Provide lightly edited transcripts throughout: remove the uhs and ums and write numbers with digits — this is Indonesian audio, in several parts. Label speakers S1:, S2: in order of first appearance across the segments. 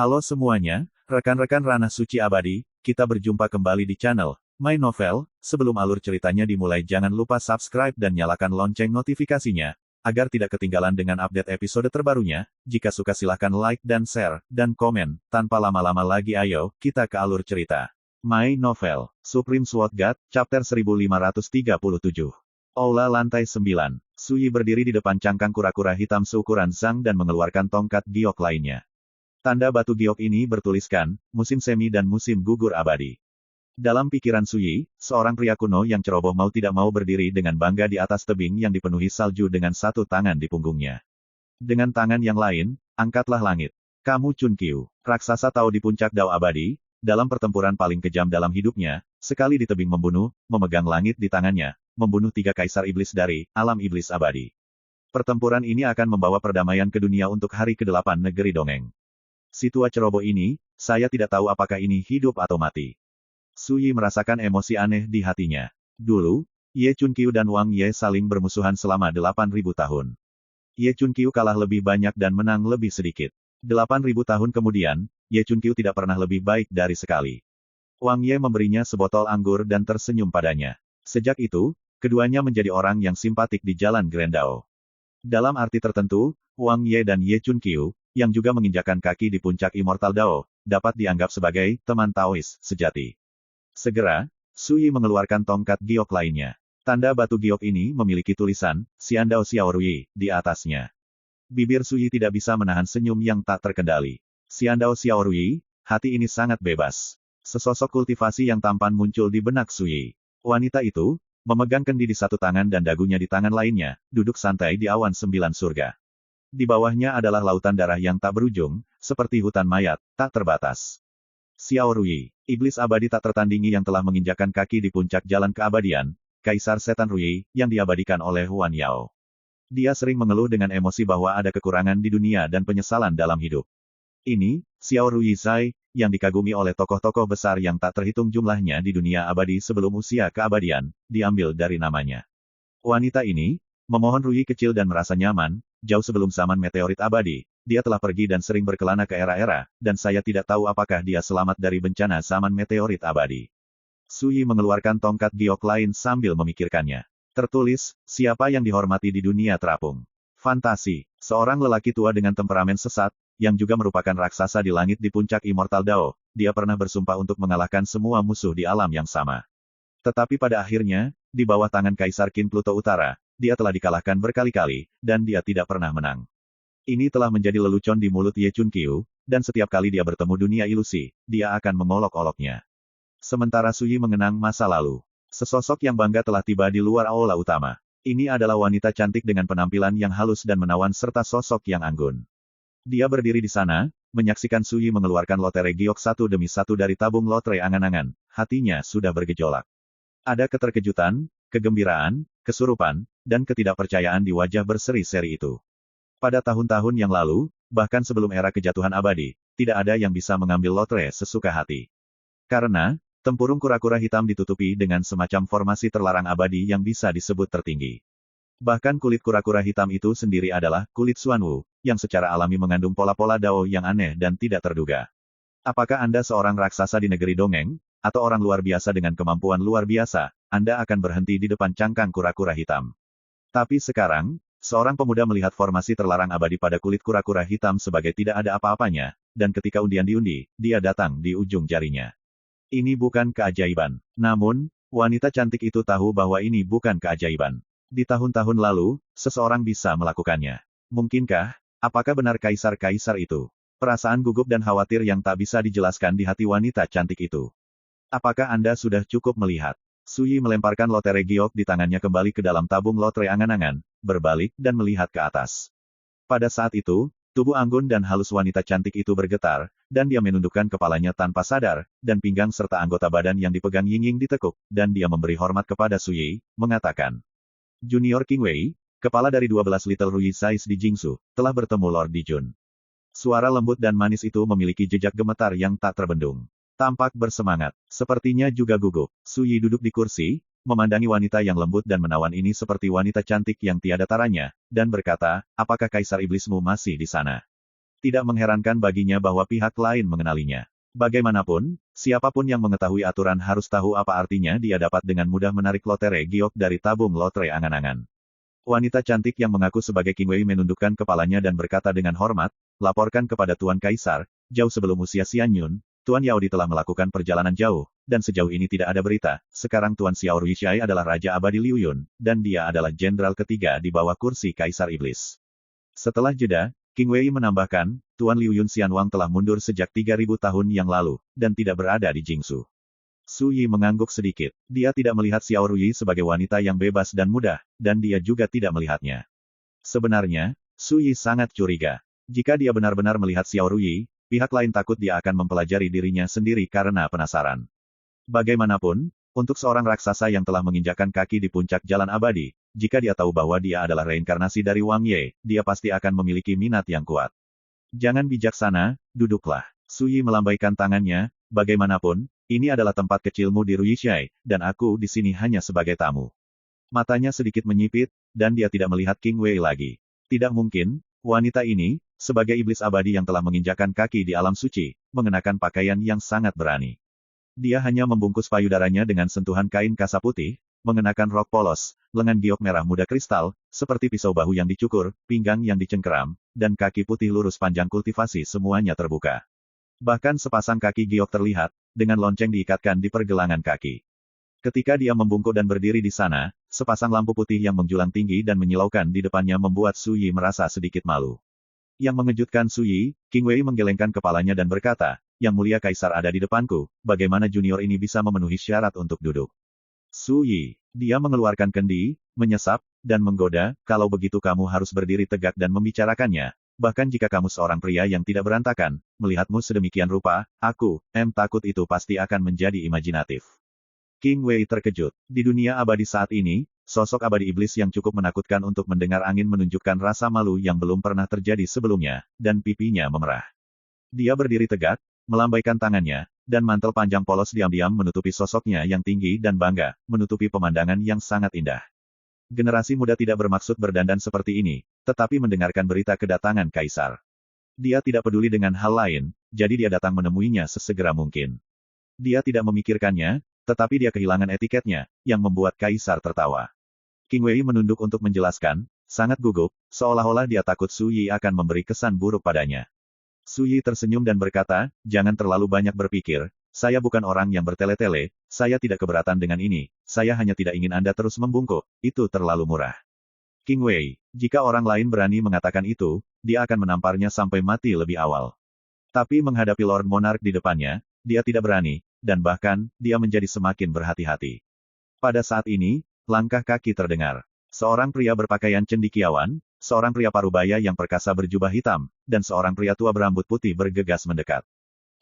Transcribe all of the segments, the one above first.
S1: Halo semuanya, rekan-rekan Ranah Suci Abadi, kita berjumpa kembali di channel My Novel. Sebelum alur ceritanya dimulai jangan lupa subscribe dan nyalakan lonceng notifikasinya, agar tidak ketinggalan dengan update episode terbarunya. Jika suka silahkan like dan share, dan komen. Tanpa lama-lama lagi ayo, kita ke alur cerita. My Novel, Supreme Sword God, Chapter 1537. Aula lantai 9. Suyi berdiri di depan cangkang kura-kura hitam seukuran Zhang dan mengeluarkan tongkat giok lainnya. Tanda batu giok ini bertuliskan, musim semi dan musim gugur abadi. Dalam pikiran Suyi, seorang pria kuno yang ceroboh mau tidak mau berdiri dengan bangga di atas tebing yang dipenuhi salju dengan satu tangan di punggungnya. Dengan tangan yang lain, angkatlah langit. Kamu Chun Qiu, raksasa Tao di puncak Dao abadi, dalam pertempuran paling kejam dalam hidupnya, sekali di tebing membunuh, memegang langit di tangannya, membunuh 3 kaisar iblis dari alam iblis abadi. Pertempuran ini akan membawa perdamaian ke dunia untuk hari ke-8 negeri dongeng. Si tua ceroboh ini, saya tidak tahu apakah ini hidup atau mati. Suyi merasakan emosi aneh di hatinya. Dulu, Ye Chun Qiu dan Wang Ye saling bermusuhan selama 8.000 tahun. Ye Chun Qiu kalah lebih banyak dan menang lebih sedikit. 8.000 tahun kemudian, Ye Chun Qiu tidak pernah lebih baik dari sekali. Wang Ye memberinya sebotol anggur dan tersenyum padanya. Sejak itu, keduanya menjadi orang yang simpatik di jalan Grand Dao. Dalam arti tertentu, Wang Ye dan Ye Chun Qiu, yang juga menginjakan kaki di puncak Immortal Dao, dapat dianggap sebagai teman Taois sejati. Segera, Suyi mengeluarkan tongkat giok lainnya. Tanda batu giok ini memiliki tulisan, Xiandao Xiaorui, di atasnya. Bibir Suyi tidak bisa menahan senyum yang tak terkendali. Xiandao Xiaorui, hati ini sangat bebas. Sesosok kultivasi yang tampan muncul di benak Suyi. Wanita itu, memegang kendi di satu tangan dan dagunya di tangan lainnya, duduk santai di awan 9 surga. Di bawahnya adalah lautan darah yang tak berujung, seperti hutan mayat, tak terbatas. Xiaorui, iblis abadi tak tertandingi yang telah menginjakan kaki di puncak jalan keabadian, Kaisar Setan Rui, yang diabadikan oleh Huan Yao. Dia sering mengeluh dengan emosi bahwa ada kekurangan di dunia dan penyesalan dalam hidup. Ini, Xiaorui Zai, yang dikagumi oleh tokoh-tokoh besar yang tak terhitung jumlahnya di dunia abadi sebelum usia keabadian, diambil dari namanya. Wanita ini, memohon Rui kecil dan merasa nyaman, jauh sebelum zaman meteorit abadi, dia telah pergi dan sering berkelana ke era-era, dan saya tidak tahu apakah dia selamat dari bencana zaman meteorit abadi. Suyi mengeluarkan tongkat giok lain sambil memikirkannya. Tertulis, siapa yang dihormati di dunia terapung. Fantasi, seorang lelaki tua dengan temperamen sesat, yang juga merupakan raksasa di langit di puncak Immortal Dao, dia pernah bersumpah untuk mengalahkan semua musuh di alam yang sama. Tetapi pada akhirnya, di bawah tangan Kaisar Qin Pluto Utara, dia telah dikalahkan berkali-kali, dan dia tidak pernah menang. Ini telah menjadi lelucon di mulut Ye Chun Qiu, dan setiap kali dia bertemu dunia ilusi, dia akan mengolok-oloknya. Sementara Suyi mengenang masa lalu. Sesosok yang bangga telah tiba di luar aula utama. Ini adalah wanita cantik dengan penampilan yang halus dan menawan serta sosok yang anggun. Dia berdiri di sana, menyaksikan Suyi mengeluarkan lotre giok satu demi satu dari tabung lotre angan-angan, hatinya sudah bergejolak. Ada keterkejutan, kegembiraan, kesurupan, dan ketidakpercayaan di wajah berseri-seri itu. Pada tahun-tahun yang lalu, bahkan sebelum era kejatuhan abadi, tidak ada yang bisa mengambil lotre sesuka hati. Karena, tempurung kura-kura hitam ditutupi dengan semacam formasi terlarang abadi yang bisa disebut tertinggi. Bahkan kulit kura-kura hitam itu sendiri adalah kulit Xuanwu, yang secara alami mengandung pola-pola Dao yang aneh dan tidak terduga. Apakah Anda seorang raksasa di negeri dongeng, atau orang luar biasa dengan kemampuan luar biasa, Anda akan berhenti di depan cangkang kura-kura hitam. Tapi sekarang, seorang pemuda melihat formasi terlarang abadi pada kulit kura-kura hitam sebagai tidak ada apa-apanya, dan ketika undian diundi, dia datang di ujung jarinya. Ini bukan keajaiban. Namun, wanita cantik itu tahu bahwa ini bukan keajaiban. Di tahun-tahun lalu, seseorang bisa melakukannya. Mungkinkah? Apakah benar kaisar-kaisar itu? Perasaan gugup dan khawatir yang tak bisa dijelaskan di hati wanita cantik itu. Apakah Anda sudah cukup melihat? Suyi melemparkan lotre giok di tangannya kembali ke dalam tabung lotre angan-angan, berbalik dan melihat ke atas. Pada saat itu, tubuh anggun dan halus wanita cantik itu bergetar, dan dia menundukkan kepalanya tanpa sadar, dan pinggang serta anggota badan yang dipegang Ying-Ying ditekuk, dan dia memberi hormat kepada Suyi, mengatakan, Junior King Wei, kepala dari 12 Little Rui Size di Jingsu, telah bertemu Lord Dijun. Suara lembut dan manis itu memiliki jejak gemetar yang tak terbendung. Tampak bersemangat, sepertinya juga gugup. Suyi duduk di kursi, memandangi wanita yang lembut dan menawan ini seperti wanita cantik yang tiada taranya, dan berkata, apakah Kaisar Iblismu masih di sana? Tidak mengherankan baginya bahwa pihak lain mengenalinya. Bagaimanapun, siapapun yang mengetahui aturan harus tahu apa artinya dia dapat dengan mudah menarik lotre giok dari tabung lotre angan-angan. Wanita cantik yang mengaku sebagai Qing Wei menundukkan kepalanya dan berkata dengan hormat, laporkan kepada Tuan Kaisar, jauh sebelum usia Xian Yun, Tuan Yaodi telah melakukan perjalanan jauh, dan sejauh ini tidak ada berita. Sekarang Tuan Xiao Ruishai adalah Raja Abadi Liu Yun, dan dia adalah jenderal ketiga di bawah kursi Kaisar Iblis. Setelah jeda, Qing Wei menambahkan, Tuan Liu Yun Xianwang telah mundur sejak 3.000 tahun yang lalu, dan tidak berada di Jingsu. Su Yi mengangguk sedikit. Dia tidak melihat Xiao Ruyi sebagai wanita yang bebas dan mudah, dan dia juga tidak melihatnya. Sebenarnya, Su Yi sangat curiga. Jika dia benar-benar melihat Xiao Ruyi, pihak lain takut dia akan mempelajari dirinya sendiri karena penasaran. Bagaimanapun, untuk seorang raksasa yang telah menginjakkan kaki di puncak jalan abadi, jika dia tahu bahwa dia adalah reinkarnasi dari Wang Ye, dia pasti akan memiliki minat yang kuat. Jangan bijaksana, duduklah. Su Yi melambaikan tangannya, bagaimanapun, ini adalah tempat kecilmu di Ruishai, dan aku di sini hanya sebagai tamu. Matanya sedikit menyipit, dan dia tidak melihat Qing Wei lagi. Tidak mungkin, wanita ini, sebagai iblis abadi yang telah menginjakkan kaki di alam suci, mengenakan pakaian yang sangat berani. Dia hanya membungkus payudaranya dengan sentuhan kain kasa putih, mengenakan rok polos, lengan giok merah muda kristal, seperti pisau bahu yang dicukur, pinggang yang dicengkeram, dan kaki putih lurus panjang kultivasi semuanya terbuka. Bahkan sepasang kaki giok terlihat, dengan lonceng diikatkan di pergelangan kaki. Ketika dia membungkuk dan berdiri di sana, sepasang lampu putih yang menjulang tinggi dan menyilaukan di depannya membuat Su Yi merasa sedikit malu. Yang mengejutkan Su Yi, Qing Wei menggelengkan kepalanya dan berkata, Yang Mulia Kaisar ada di depanku, bagaimana junior ini bisa memenuhi syarat untuk duduk? Su Yi, dia mengeluarkan kendi, menyesap, dan menggoda, kalau begitu kamu harus berdiri tegak dan membicarakannya. Bahkan jika kamu seorang pria yang tidak berantakan, melihatmu sedemikian rupa, aku, takut itu pasti akan menjadi imajinatif. Qing Wei terkejut. Di dunia abadi saat ini, sosok abadi iblis yang cukup menakutkan untuk mendengar angin menunjukkan rasa malu yang belum pernah terjadi sebelumnya, dan pipinya memerah. Dia berdiri tegak, melambaikan tangannya, dan mantel panjang polos diam-diam menutupi sosoknya yang tinggi dan bangga, menutupi pemandangan yang sangat indah. Generasi muda tidak bermaksud berdandan seperti ini, tetapi mendengarkan berita kedatangan Kaisar. Dia tidak peduli dengan hal lain, jadi dia datang menemuinya sesegera mungkin. Dia tidak memikirkannya, tetapi dia kehilangan etiketnya, yang membuat Kaisar tertawa. Qing Wei menunduk untuk menjelaskan, sangat gugup, seolah-olah dia takut Su Yi akan memberi kesan buruk padanya. Su Yi tersenyum dan berkata, jangan terlalu banyak berpikir, saya bukan orang yang bertele-tele, saya tidak keberatan dengan ini, saya hanya tidak ingin Anda terus membungkuk, itu terlalu murah. Qing Wei, jika orang lain berani mengatakan itu, dia akan menamparnya sampai mati lebih awal. Tapi menghadapi Lord Monarch di depannya, dia tidak berani, dan bahkan, dia menjadi semakin berhati-hati. Pada saat ini, langkah kaki terdengar. Seorang pria berpakaian cendekiawan, seorang pria parubaya yang perkasa berjubah hitam, dan seorang pria tua berambut putih bergegas mendekat.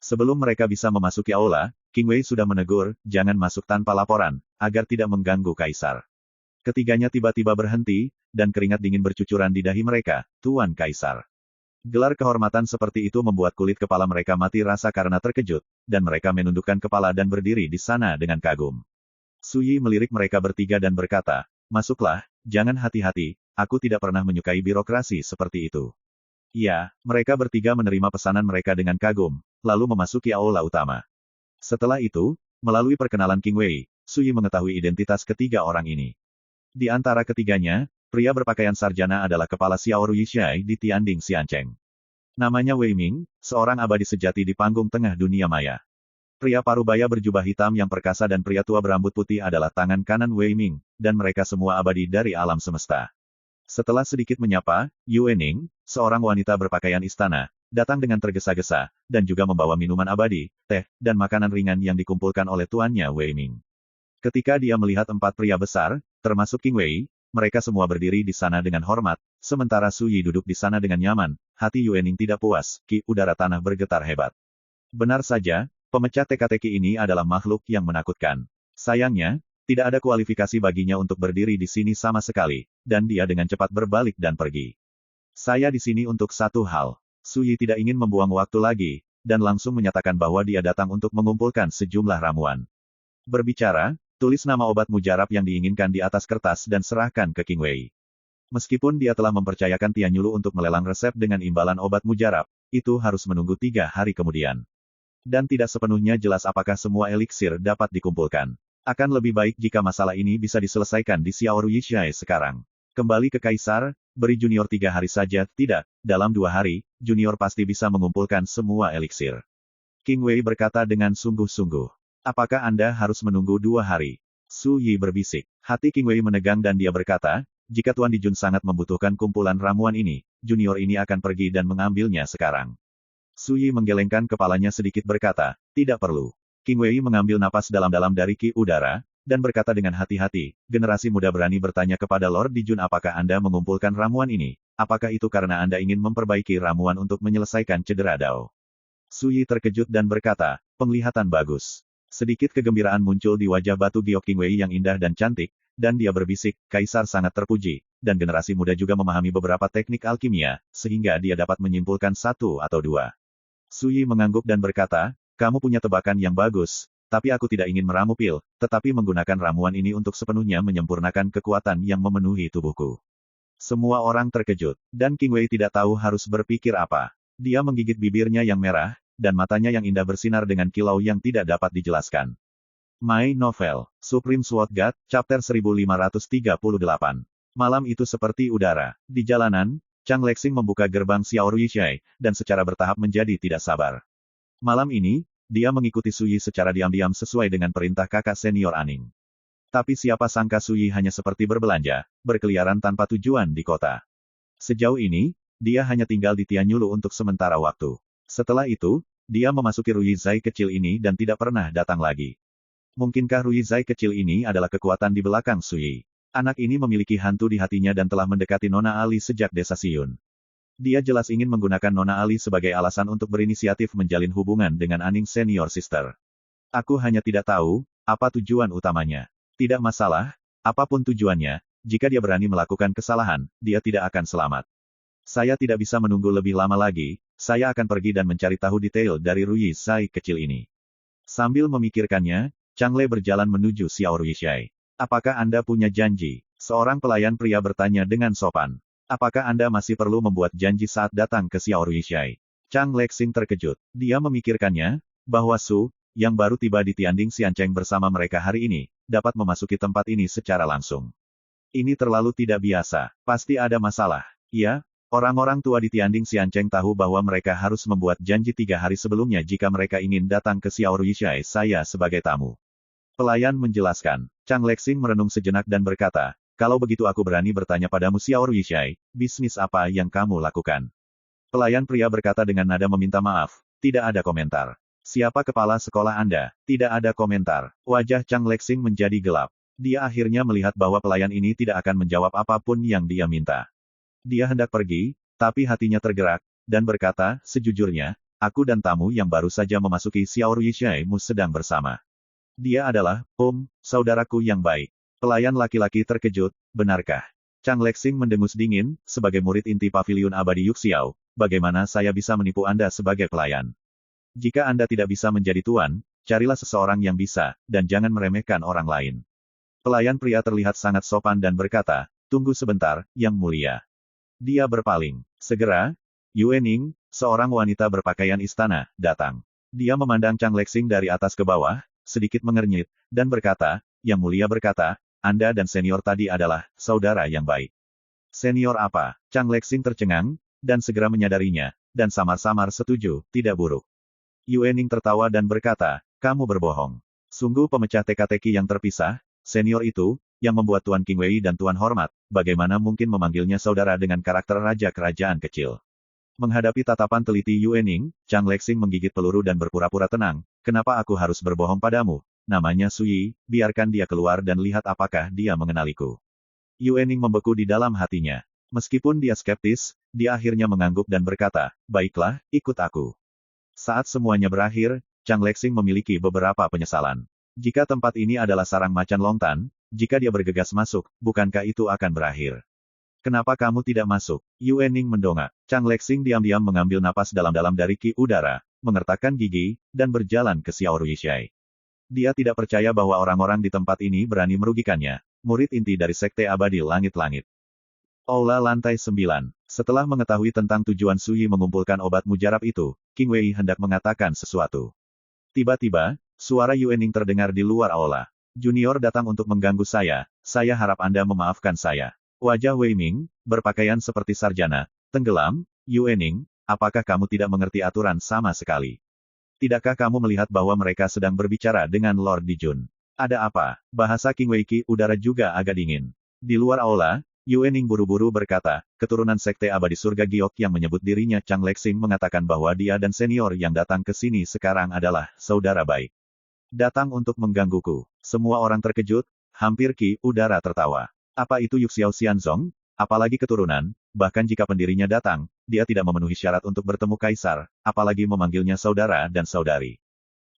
S1: Sebelum mereka bisa memasuki aula, Qing Wei sudah menegur, jangan masuk tanpa laporan, agar tidak mengganggu Kaisar. Ketiganya tiba-tiba berhenti, dan keringat dingin bercucuran di dahi mereka, Tuan Kaisar. Gelar kehormatan seperti itu membuat kulit kepala mereka mati rasa karena terkejut, dan mereka menundukkan kepala dan berdiri di sana dengan kagum. Su Yi melirik mereka bertiga dan berkata, masuklah, jangan hati-hati, aku tidak pernah menyukai birokrasi seperti itu. Ya, mereka bertiga menerima pesanan mereka dengan kagum, lalu memasuki aula utama. Setelah itu, melalui perkenalan Qing Wei, Su Yi mengetahui identitas ketiga orang ini. Di antara ketiganya, pria berpakaian sarjana adalah kepala Xiao Ruishai di Tianding Xiancheng. Namanya Wei Ming, seorang abadi sejati di panggung tengah dunia maya. Pria parubaya berjubah hitam yang perkasa dan pria tua berambut putih adalah tangan kanan Wei Ming, dan mereka semua abadi dari alam semesta. Setelah sedikit menyapa, Yue Ning, seorang wanita berpakaian istana, datang dengan tergesa-gesa, dan juga membawa minuman abadi, teh, dan makanan ringan yang dikumpulkan oleh tuannya Wei Ming. Ketika dia melihat empat pria besar, termasuk Qing Wei, mereka semua berdiri di sana dengan hormat, sementara Su Yi duduk di sana dengan nyaman, hati Yue Ning tidak puas, udara tanah bergetar hebat. Benar saja, pemecah teka-teki ini adalah makhluk yang menakutkan. Sayangnya, tidak ada kualifikasi baginya untuk berdiri di sini sama sekali, dan dia dengan cepat berbalik dan pergi. Saya di sini untuk satu hal. Su Yi tidak ingin membuang waktu lagi, dan langsung menyatakan bahwa dia datang untuk mengumpulkan sejumlah ramuan. Berbicara, tulis nama obat mujarab yang diinginkan di atas kertas dan serahkan ke Qing Wei. Meskipun dia telah mempercayakan Tianyulu untuk melelang resep dengan imbalan obat mujarab, itu harus menunggu 3 hari kemudian. Dan tidak sepenuhnya jelas apakah semua eliksir dapat dikumpulkan. Akan lebih baik jika masalah ini bisa diselesaikan di Xiao Ruiyishai sekarang. Kembali ke Kaisar, beri junior 3 hari saja, tidak, dalam 2 hari, junior pasti bisa mengumpulkan semua eliksir. King Wei berkata dengan sungguh-sungguh. Apakah Anda harus menunggu 2 hari? Su Yi berbisik. Hati King Wei menegang dan dia berkata, jika Tuan Dijun sangat membutuhkan kumpulan ramuan ini, junior ini akan pergi dan mengambilnya sekarang. Su Yi menggelengkan kepalanya sedikit berkata, tidak perlu. King Wei mengambil napas dalam-dalam dari ki udara, dan berkata dengan hati-hati, generasi muda berani bertanya kepada Lord Dijun apakah Anda mengumpulkan ramuan ini, apakah itu karena Anda ingin memperbaiki ramuan untuk menyelesaikan cedera Dao? Su Yi terkejut dan berkata, penglihatan bagus. Sedikit kegembiraan muncul di wajah batu giok King Wei yang indah dan cantik, dan dia berbisik, Kaisar sangat terpuji, dan generasi muda juga memahami beberapa teknik alkimia, sehingga dia dapat menyimpulkan 1 atau 2. Su Yi mengangguk dan berkata, kamu punya tebakan yang bagus, tapi aku tidak ingin meramu pil, tetapi menggunakan ramuan ini untuk sepenuhnya menyempurnakan kekuatan yang memenuhi tubuhku. Semua orang terkejut, dan King Wei tidak tahu harus berpikir apa. Dia menggigit bibirnya yang merah, dan matanya yang indah bersinar dengan kilau yang tidak dapat dijelaskan. My Novel, Supreme Sword God, Chapter 1538. Malam itu seperti udara. Di jalanan, Chang Lexing membuka gerbang Xiao Ruiyishai, dan secara bertahap menjadi tidak sabar. Malam ini, dia mengikuti Su Yi secara diam-diam sesuai dengan perintah kakak senior Aning. Tapi siapa sangka Su Yi hanya seperti berbelanja, berkeliaran tanpa tujuan di kota. Sejauh ini, dia hanya tinggal di Tianyulu untuk sementara waktu. Setelah itu, dia memasuki Ruiyizai kecil ini dan tidak pernah datang lagi. Mungkinkah Ruiyizai kecil ini adalah kekuatan di belakang Su Yi? Anak ini memiliki hantu di hatinya dan telah mendekati Nona Ali sejak desa Siun. Dia jelas ingin menggunakan Nona Ali sebagai alasan untuk berinisiatif menjalin hubungan dengan Aning Senior Sister. Aku hanya tidak tahu, apa tujuan utamanya. Tidak masalah, apapun tujuannya, jika dia berani melakukan kesalahan, dia tidak akan selamat. Saya tidak bisa menunggu lebih lama lagi, saya akan pergi dan mencari tahu detail dari Ruiyizai kecil ini. Sambil memikirkannya, Chang Le berjalan menuju Xiao Ruiyishai. Apakah Anda punya janji? Seorang pelayan pria bertanya dengan sopan. Apakah Anda masih perlu membuat janji saat datang ke Xiao Ruiyishai? Chang Lexing terkejut. Dia memikirkannya, bahwa Su, yang baru tiba di Tianding Xiancheng bersama mereka hari ini, dapat memasuki tempat ini secara langsung. Ini terlalu tidak biasa. Pasti ada masalah. Ya, orang-orang tua di Tianding Xiancheng tahu bahwa mereka harus membuat janji 3 hari sebelumnya jika mereka ingin datang ke Xiao Ruiyishai saya sebagai tamu. Pelayan menjelaskan. Chang Lexing merenung sejenak dan berkata, kalau begitu aku berani bertanya padamu Xiao Ruiyishai, bisnis apa yang kamu lakukan? Pelayan pria berkata dengan nada meminta maaf, tidak ada komentar. Siapa kepala sekolah Anda? Tidak ada komentar. Wajah Chang Lexing menjadi gelap. Dia akhirnya melihat bahwa pelayan ini tidak akan menjawab apapun yang dia minta. Dia hendak pergi, tapi hatinya tergerak, dan berkata, sejujurnya, aku dan tamu yang baru saja memasuki Xiao Ruiyishai sedang bersama. Dia adalah, saudaraku yang baik. Pelayan laki-laki terkejut, benarkah? Chang Lexing mendengus dingin, sebagai murid inti Paviliun Abadi Yuxiao, bagaimana saya bisa menipu Anda sebagai pelayan? Jika Anda tidak bisa menjadi tuan, carilah seseorang yang bisa, dan jangan meremehkan orang lain. Pelayan pria terlihat sangat sopan dan berkata, tunggu sebentar, Yang Mulia. Dia berpaling. Segera, Yue Ning, seorang wanita berpakaian istana, datang. Dia memandang Chang Lexing dari atas ke bawah, sedikit mengernyit, dan berkata, Yang Mulia berkata, Anda dan senior tadi adalah saudara yang baik. Senior apa? Chang Lexing tercengang, dan segera menyadarinya, dan samar-samar setuju, tidak buruk. Yue Ning tertawa dan berkata, kamu berbohong. Sungguh pemecah teka-teki yang terpisah, senior itu, yang membuat Tuan King Wei dan Tuan Hormat, bagaimana mungkin memanggilnya saudara dengan karakter raja kerajaan kecil. Menghadapi tatapan teliti Yue Ning, Chang Lexing menggigit peluru dan berpura-pura tenang, kenapa aku harus berbohong padamu? Namanya Su Yi, biarkan dia keluar dan lihat apakah dia mengenaliku. Yue Ning membeku di dalam hatinya. Meskipun dia skeptis, dia akhirnya mengangguk dan berkata, baiklah, ikut aku. Saat semuanya berakhir, Chang Lexing memiliki beberapa penyesalan. Jika tempat ini adalah sarang macan Longtan, jika dia bergegas masuk, bukankah itu akan berakhir? Kenapa kamu tidak masuk? Yue Ning mendongak. Chang Lexing diam-diam mengambil napas dalam-dalam dari ki udara, mengertakkan gigi, dan berjalan ke Xiao Ruiyishai. Dia tidak percaya bahwa orang-orang di tempat ini berani merugikannya, murid inti dari Sekte Abadi Langit-Langit. Aula lantai 9. Setelah mengetahui tentang tujuan Suyi mengumpulkan obat mujarab itu, King Wei hendak mengatakan sesuatu. Tiba-tiba, suara Yuening terdengar di luar aula. Junior datang untuk mengganggu saya harap Anda memaafkan saya. Wajah Wei Ming, berpakaian seperti sarjana, tenggelam. Yuening, apakah kamu tidak mengerti aturan sama sekali? Tidakkah kamu melihat bahwa mereka sedang berbicara dengan Lord Dijun? Ada apa? Bahasa King Wei Ki udara juga agak dingin. Di luar aula, Yuening buru-buru berkata, keturunan Sekte Abadi Surga Giok yang menyebut dirinya Chang Lexing mengatakan bahwa dia dan senior yang datang ke sini sekarang adalah saudara baik. Datang untuk menggangguku. Semua orang terkejut, hampir Ki udara tertawa. Apa itu Yuxiao Xianzong? Apalagi keturunan, bahkan jika pendirinya datang, dia tidak memenuhi syarat untuk bertemu kaisar, apalagi memanggilnya saudara dan saudari.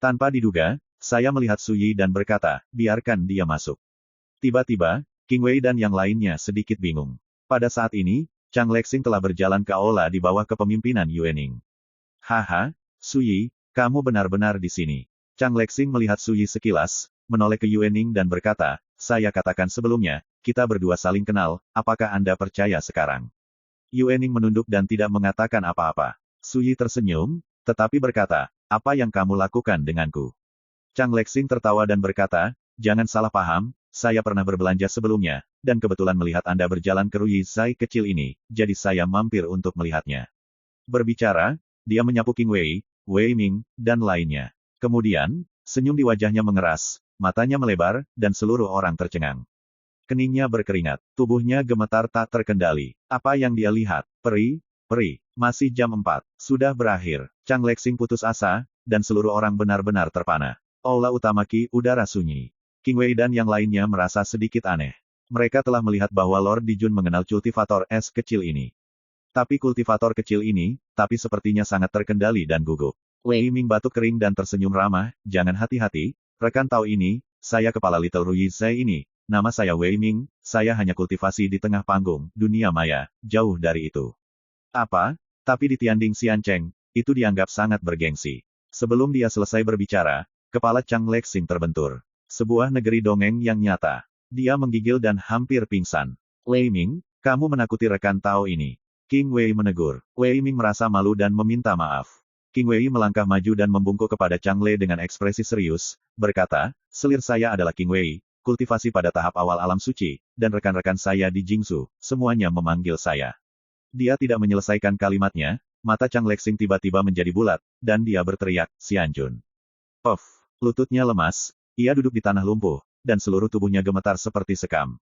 S1: Tanpa diduga, saya melihat Suyi dan berkata, biarkan dia masuk. Tiba-tiba, King Wei dan yang lainnya sedikit bingung. Pada saat ini, Chang Lexing telah berjalan ke aula di bawah kepemimpinan Yuening. Haha, Suyi, kamu benar-benar di sini. Chang Lexing melihat Suyi sekilas, menoleh ke Yuening dan berkata, saya katakan sebelumnya, kita berdua saling kenal, apakah Anda percaya sekarang? Yuening menunduk dan tidak mengatakan apa-apa. Suyi tersenyum, tetapi berkata, apa yang kamu lakukan denganku? Chang Lexing tertawa dan berkata, jangan salah paham, saya pernah berbelanja sebelumnya, dan kebetulan melihat Anda berjalan ke Ruyi Zai kecil ini, jadi saya mampir untuk melihatnya. Berbicara, dia menyapu King Wei, Wei Ming, dan lainnya. Kemudian, senyum di wajahnya mengeras, matanya melebar, dan seluruh orang tercengang. Keningnya berkeringat, tubuhnya gemetar tak terkendali. Apa yang dia lihat? Peri, masih jam 4, sudah berakhir. Chang Lexing putus asa, dan seluruh orang benar-benar terpana. Aula utama Ki udara sunyi. King Wei dan yang lainnya merasa sedikit aneh. Mereka telah melihat bahwa Lord Dijun mengenal kultivator es kecil ini. Tapi kultivator kecil ini, sepertinya sangat terkendali dan gugup. Wei Ming batuk kering dan tersenyum ramah, jangan hati-hati, rekan tahu ini, saya kepala Little Ruyi Zai ini, nama saya Wei Ming, saya hanya kultivasi di tengah panggung, dunia maya, jauh dari itu. Apa? Tapi di Tianding Xiancheng, itu dianggap sangat bergengsi. Sebelum dia selesai berbicara, kepala Chang Lexing terbentur. Sebuah negeri dongeng yang nyata. Dia menggigil dan hampir pingsan. Wei Ming, kamu menakuti rekan Tao ini. King Wei menegur. Wei Ming merasa malu dan meminta maaf. King Wei melangkah maju dan membungkuk kepada Chang Le dengan ekspresi serius, berkata, selir saya adalah King Wei, kultivasi pada tahap awal alam suci, dan rekan-rekan saya di Jingsu, semuanya memanggil saya. Dia tidak menyelesaikan kalimatnya, mata Chang Lexing tiba-tiba menjadi bulat, dan dia berteriak, Xianjun. Puff, lututnya lemas, ia duduk di tanah lumpuh, dan seluruh tubuhnya gemetar seperti sekam.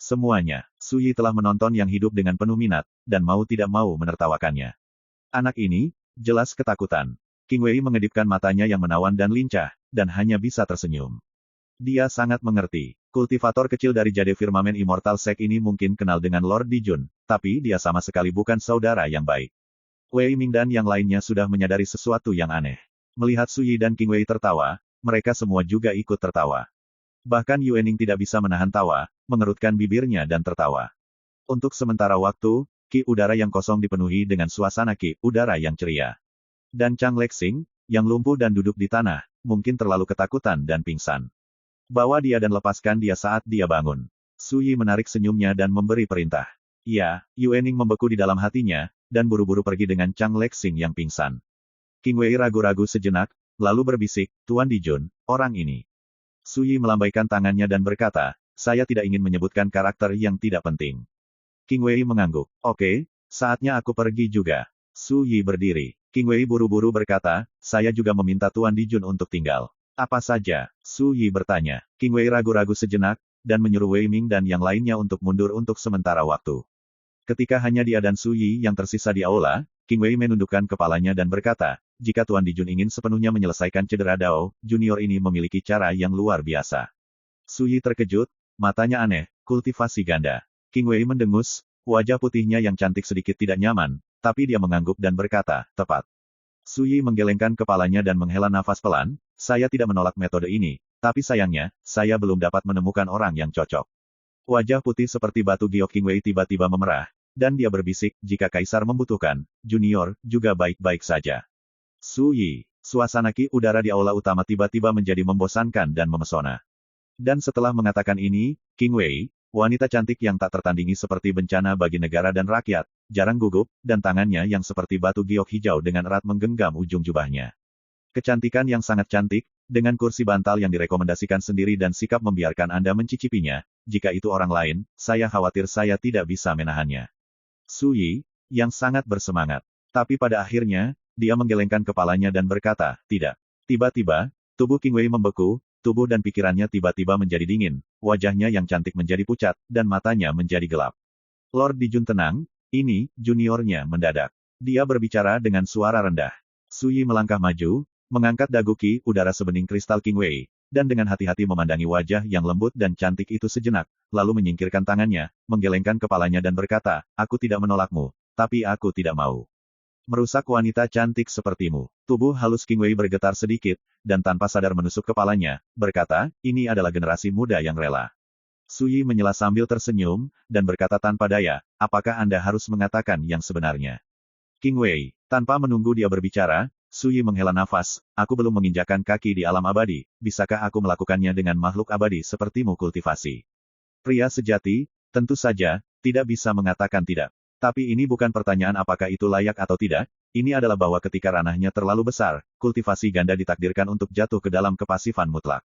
S1: Semuanya, Suyi telah menonton yang hidup dengan penuh minat, dan mau tidak mau menertawakannya. Anak ini, jelas ketakutan. King Wei mengedipkan matanya yang menawan dan lincah, dan hanya bisa tersenyum. Dia sangat mengerti. Kultivator kecil dari Jade Firmamen Immortal Sect ini mungkin kenal dengan Lord Dijun, tapi dia sama sekali bukan saudara yang baik. Wei Ming dan yang lainnya sudah menyadari sesuatu yang aneh. Melihat Suyi dan King Wei tertawa, mereka semua juga ikut tertawa. Bahkan Yuening tidak bisa menahan tawa, mengerutkan bibirnya dan tertawa. Untuk sementara waktu, Ki udara yang kosong dipenuhi dengan suasana Ki udara yang ceria. Dan Chang Lexing, yang lumpuh dan duduk di tanah, mungkin terlalu ketakutan dan pingsan. Bawa dia dan lepaskan dia saat dia bangun. Suyi menarik senyumnya dan memberi perintah. Ya, Yuening membeku di dalam hatinya, dan buru-buru pergi dengan Chang Lexing yang pingsan. King Wei ragu-ragu sejenak, lalu berbisik, Tuan Dijun, orang ini. Suyi melambaikan tangannya dan berkata, saya tidak ingin menyebutkan karakter yang tidak penting. King Wei mengangguk. Oke, saatnya aku pergi juga. Suyi berdiri. King Wei buru-buru berkata, saya juga meminta Tuan Dijun untuk tinggal. Apa saja? Suyi bertanya. King Wei ragu-ragu sejenak, dan menyuruh Wei Ming dan yang lainnya untuk mundur untuk sementara waktu. Ketika hanya dia dan Suyi yang tersisa di aula, King Wei menundukkan kepalanya dan berkata, jika Tuan Dijun ingin sepenuhnya menyelesaikan cedera Dao, junior ini memiliki cara yang luar biasa. Suyi terkejut, matanya aneh, kultivasi ganda. King Wei mendengus, wajah putihnya yang cantik sedikit tidak nyaman, tapi dia mengangguk dan berkata, tepat. Suyi menggelengkan kepalanya dan menghela nafas pelan, saya tidak menolak metode ini, tapi sayangnya, saya belum dapat menemukan orang yang cocok. Wajah putih seperti batu giok King Wei tiba-tiba memerah, dan dia berbisik, jika Kaisar membutuhkan, junior, juga baik-baik saja. Suyi, suasana Ki udara di aula utama tiba-tiba menjadi membosankan dan memesona. Dan setelah mengatakan ini, King Wei, wanita cantik yang tak tertandingi seperti bencana bagi negara dan rakyat, jarang gugup, dan tangannya yang seperti batu giok hijau dengan erat menggenggam ujung jubahnya. Kecantikan yang sangat cantik, dengan kursi bantal yang direkomendasikan sendiri dan sikap membiarkan Anda mencicipinya, jika itu orang lain, saya khawatir saya tidak bisa menahannya. Su Yi, yang sangat bersemangat. Tapi pada akhirnya, dia menggelengkan kepalanya dan berkata, tidak. Tiba-tiba, tubuh Qing Wei membeku, tubuh dan pikirannya tiba-tiba menjadi dingin, wajahnya yang cantik menjadi pucat, dan matanya menjadi gelap. Lord Dijun tenang, ini, juniornya mendadak. Dia berbicara dengan suara rendah. Su Yi melangkah maju, mengangkat dagu Qi udara sebening kristal Qing Wei, dan dengan hati-hati memandangi wajah yang lembut dan cantik itu sejenak, lalu menyingkirkan tangannya, menggelengkan kepalanya dan berkata, aku tidak menolakmu, tapi aku tidak mau merusak wanita cantik sepertimu. Tubuh halus Qing Wei bergetar sedikit, dan tanpa sadar menusuk kepalanya, berkata, ini adalah generasi muda yang rela. Su Yi menyela sambil tersenyum, dan berkata tanpa daya, apakah Anda harus mengatakan yang sebenarnya? Qing Wei, tanpa menunggu dia berbicara, Su Yi menghela nafas, aku belum menginjakkan kaki di alam abadi, bisakah aku melakukannya dengan makhluk abadi sepertimu kultivasi? Pria sejati, tentu saja, tidak bisa mengatakan tidak. Tapi ini bukan pertanyaan apakah itu layak atau tidak, ini adalah bahwa ketika ranahnya terlalu besar, kultivasi ganda ditakdirkan untuk jatuh ke dalam kepasifan mutlak.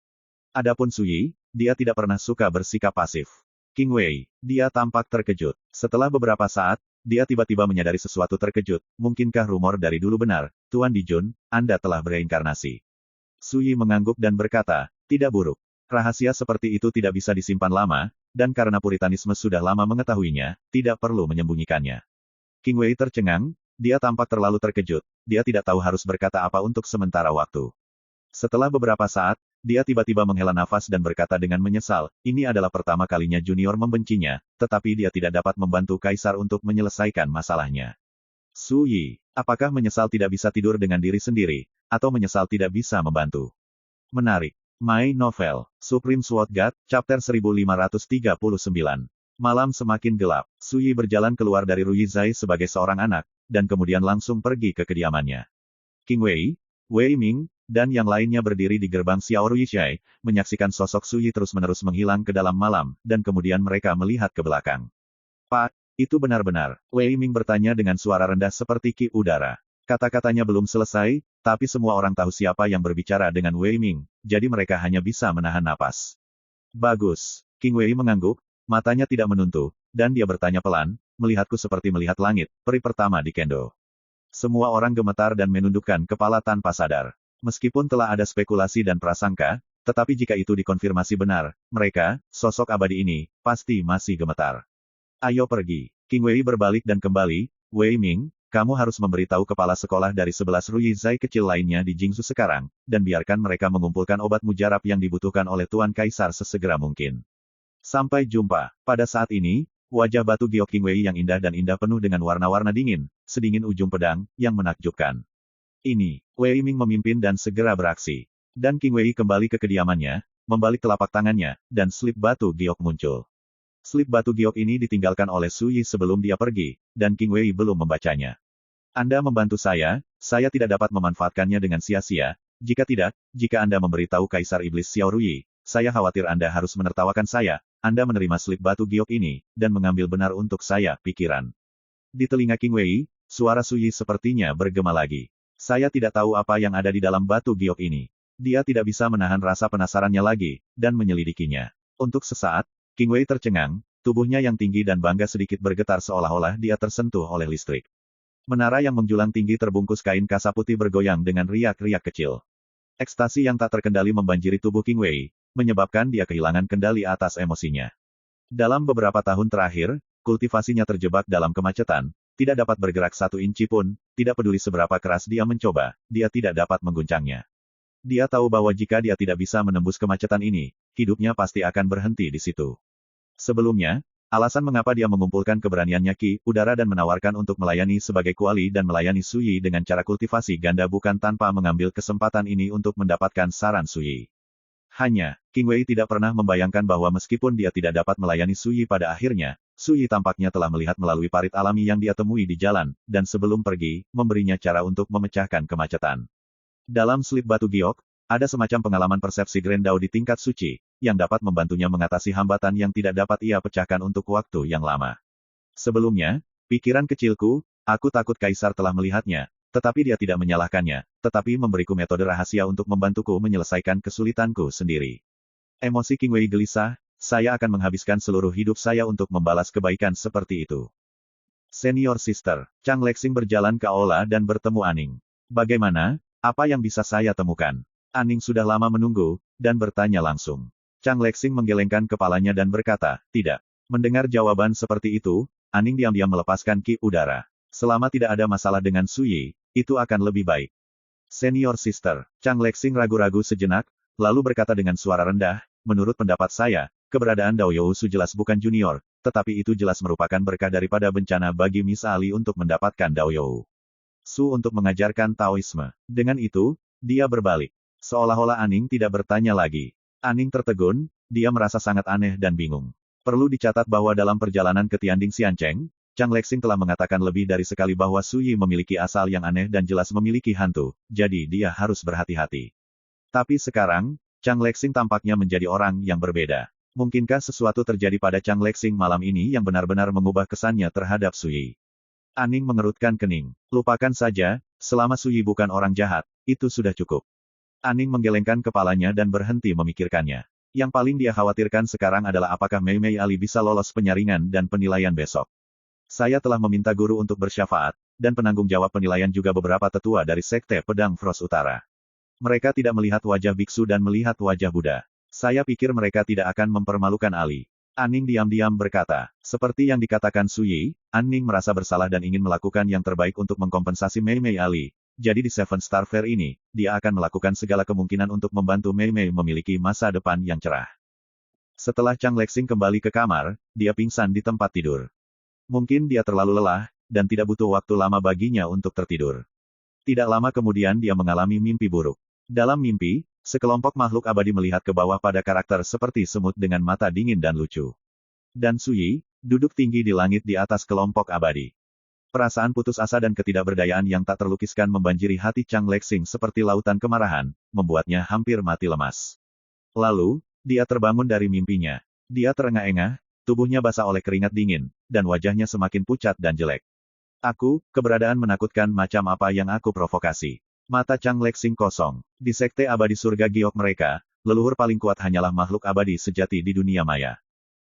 S1: Adapun Su Yi, dia tidak pernah suka bersikap pasif. Qing Wei, dia tampak terkejut. Setelah beberapa saat, dia tiba-tiba menyadari sesuatu terkejut, mungkinkah rumor dari dulu benar, Tuan Dijun, Anda telah bereinkarnasi. Su Yi mengangguk dan berkata, tidak buruk. Rahasia seperti itu tidak bisa disimpan lama, dan karena puritanisme sudah lama mengetahuinya, tidak perlu menyembunyikannya. Qing Wei tercengang, dia tampak terlalu terkejut, dia tidak tahu harus berkata apa untuk sementara waktu. Setelah beberapa saat, dia tiba-tiba menghela nafas dan berkata dengan menyesal, ini adalah pertama kalinya junior membencinya, tetapi dia tidak dapat membantu Kaisar untuk menyelesaikan masalahnya. Su Yi, apakah menyesal tidak bisa tidur dengan diri sendiri, atau menyesal tidak bisa membantu? Menarik. My Novel, Supreme Sword God, Chapter 1539. Malam semakin gelap. Su Yi berjalan keluar dari Ruizai sebagai seorang anak, dan kemudian langsung pergi ke kediamannya. Qing Wei, Wei Ming, dan yang lainnya berdiri di gerbang Xiao Ruizai, menyaksikan sosok Su Yi terus-menerus menghilang ke dalam malam, dan kemudian mereka melihat ke belakang. Pak, itu benar-benar, Wei Ming bertanya dengan suara rendah seperti ki udara. Kata-katanya belum selesai, tapi semua orang tahu siapa yang berbicara dengan Wei Ming, jadi mereka hanya bisa menahan napas. Bagus. Qing Wei mengangguk, matanya tidak menuntu, dan dia bertanya pelan, melihatku seperti melihat langit, peri pertama di Kendo. Semua orang gemetar dan menundukkan kepala tanpa sadar. Meskipun telah ada spekulasi dan prasangka, tetapi jika itu dikonfirmasi benar, mereka, sosok abadi ini, pasti masih gemetar. Ayo pergi. Qing Wei berbalik dan kembali, Wei Ming, kamu harus memberitahu kepala sekolah dari 11 Ruizai kecil lainnya di Jingsu sekarang, dan biarkan mereka mengumpulkan obat mujarab yang dibutuhkan oleh Tuan Kaisar sesegera mungkin. Sampai jumpa. Pada saat ini, wajah batu giok Qing Wei yang indah dan indah penuh dengan warna-warna dingin, sedingin ujung pedang, yang menakjubkan. Ini, Wei Ming memimpin dan segera beraksi. Dan Qing Wei kembali ke kediamannya, membalik telapak tangannya, dan slip batu giok muncul. Slip batu giok ini ditinggalkan oleh Su Yi sebelum dia pergi, dan Qing Wei belum membacanya. Anda membantu saya tidak dapat memanfaatkannya dengan sia-sia, jika tidak, jika Anda memberitahu Kaisar Iblis Xiao Ruyi, saya khawatir Anda harus menertawakan saya, Anda menerima slip batu giok ini, dan mengambil benar untuk saya, pikiran. Di telinga Qing Wei, suara Su Yi sepertinya bergema lagi. Saya tidak tahu apa yang ada di dalam batu giok ini. Dia tidak bisa menahan rasa penasarannya lagi, dan menyelidikinya. Untuk sesaat, Qing Wei tercengang, tubuhnya yang tinggi dan bangga sedikit bergetar seolah-olah dia tersentuh oleh listrik. Menara yang menjulang tinggi terbungkus kain kasa putih bergoyang dengan riak-riak kecil. Ekstasi yang tak terkendali membanjiri tubuh Qing Wei, menyebabkan dia kehilangan kendali atas emosinya. Dalam beberapa tahun terakhir, kultivasinya terjebak dalam kemacetan, tidak dapat bergerak 1 inci pun, tidak peduli seberapa keras dia mencoba, dia tidak dapat mengguncangnya. Dia tahu bahwa jika dia tidak bisa menembus kemacetan ini, hidupnya pasti akan berhenti di situ. Sebelumnya, alasan mengapa dia mengumpulkan keberaniannya Ki udara dan menawarkan untuk melayani sebagai kuali dan melayani Su Yi dengan cara kultivasi ganda bukan tanpa mengambil kesempatan ini untuk mendapatkan saran Su Yi. Hanya, Qing Wei tidak pernah membayangkan bahwa meskipun dia tidak dapat melayani Su Yi pada akhirnya, Su Yi tampaknya telah melihat melalui parit alami yang dia temui di jalan, dan sebelum pergi, memberinya cara untuk memecahkan kemacetan. Dalam slip batu giok, ada semacam pengalaman persepsi Grandau di tingkat suci, yang dapat membantunya mengatasi hambatan yang tidak dapat ia pecahkan untuk waktu yang lama. Sebelumnya, pikiran kecilku, aku takut Kaisar telah melihatnya, tetapi dia tidak menyalahkannya, tetapi memberiku metode rahasia untuk membantuku menyelesaikan kesulitanku sendiri. Emosi King Wei gelisah, saya akan menghabiskan seluruh hidup saya untuk membalas kebaikan seperti itu. Senior Sister, Chang Lexing berjalan ke aula dan bertemu Aning. Bagaimana? Apa yang bisa saya temukan? Aning sudah lama menunggu, dan bertanya langsung. Chang Lexing menggelengkan kepalanya dan berkata, tidak. Mendengar jawaban seperti itu, Aning diam-diam melepaskan ki udara. Selama tidak ada masalah dengan Suyi, itu akan lebih baik. Senior Sister, Chang Lexing ragu-ragu sejenak, lalu berkata dengan suara rendah, menurut pendapat saya, keberadaan Dao Yousu jelas bukan junior, tetapi itu jelas merupakan berkah daripada bencana bagi Miss Ali untuk mendapatkan Dao You Su untuk mengajarkan Taoisme. Dengan itu, dia berbalik. Seolah-olah Aning tidak bertanya lagi. Aning tertegun, dia merasa sangat aneh dan bingung. Perlu dicatat bahwa dalam perjalanan ke Tianding Xiancheng, Chang Lexing telah mengatakan lebih dari sekali bahwa Suyi memiliki asal yang aneh dan jelas memiliki hantu, jadi dia harus berhati-hati. Tapi sekarang, Chang Lexing tampaknya menjadi orang yang berbeda. Mungkinkah sesuatu terjadi pada Chang Lexing malam ini yang benar-benar mengubah kesannya terhadap Suyi? Aning mengerutkan kening. Lupakan saja, selama Suyi bukan orang jahat, itu sudah cukup. Aning menggelengkan kepalanya dan berhenti memikirkannya. Yang paling dia khawatirkan sekarang adalah apakah Mei Mei Ali bisa lolos penyaringan dan penilaian besok. Saya telah meminta guru untuk bersyafaat, dan penanggung jawab penilaian juga beberapa tetua dari Sekte Pedang Frost Utara. Mereka tidak melihat wajah biksu dan melihat wajah Buddha. Saya pikir mereka tidak akan mempermalukan Ali. Aning diam-diam berkata, seperti yang dikatakan Suyi, Aning merasa bersalah dan ingin melakukan yang terbaik untuk mengkompensasi Mei Mei Ali. Jadi di Seven Star Fair ini, dia akan melakukan segala kemungkinan untuk membantu Mei Mei memiliki masa depan yang cerah. Setelah Chang Lexing kembali ke kamar, dia pingsan di tempat tidur. Mungkin dia terlalu lelah, dan tidak butuh waktu lama baginya untuk tertidur. Tidak lama kemudian dia mengalami mimpi buruk. Dalam mimpi, sekelompok makhluk abadi melihat ke bawah pada karakter seperti semut dengan mata dingin dan lucu. Dan Suyi, duduk tinggi di langit di atas kelompok abadi. Perasaan putus asa dan ketidakberdayaan yang tak terlukiskan membanjiri hati Chang Lexing seperti lautan kemarahan, membuatnya hampir mati lemas. Lalu, dia terbangun dari mimpinya. Dia terengah-engah, tubuhnya basah oleh keringat dingin, dan wajahnya semakin pucat dan jelek. Keberadaan menakutkan macam apa yang aku provokasi. Mata Chang Lexing kosong. Di Sekte Abadi Surga Giok mereka, leluhur paling kuat hanyalah makhluk abadi sejati di dunia maya.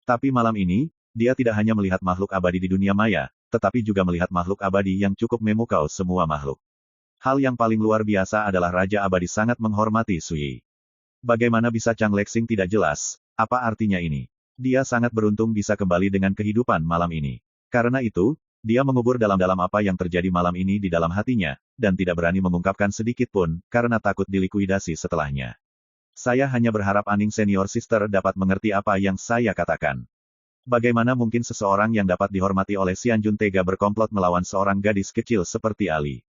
S1: Tapi malam ini, dia tidak hanya melihat makhluk abadi di dunia maya, tetapi juga melihat makhluk abadi yang cukup memukau semua makhluk. Hal yang paling luar biasa adalah Raja Abadi sangat menghormati Suyi. Bagaimana bisa Chang Lexing tidak jelas, apa artinya ini? Dia sangat beruntung bisa kembali dengan kehidupan malam ini. Karena itu, dia mengubur dalam-dalam apa yang terjadi malam ini di dalam hatinya, dan tidak berani mengungkapkan sedikit pun, karena takut dilikuidasi setelahnya. Saya hanya berharap Aning Senior Sister dapat mengerti apa yang saya katakan. Bagaimana mungkin seseorang yang dapat dihormati oleh Xianjun tega berkomplot melawan seorang gadis kecil seperti Ali?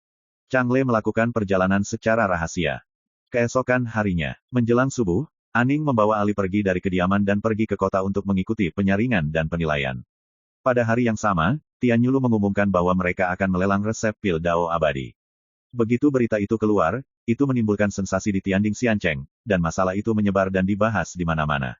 S1: Chang Le melakukan perjalanan secara rahasia. Keesokan harinya, menjelang subuh, Aning membawa Ali pergi dari kediaman dan pergi ke kota untuk mengikuti penyaringan dan penilaian. Pada hari yang sama, Tian Yulu mengumumkan bahwa mereka akan melelang resep pil Dao abadi. Begitu berita itu keluar, itu menimbulkan sensasi di Tianding Xiancheng, dan masalah itu menyebar dan dibahas di mana-mana.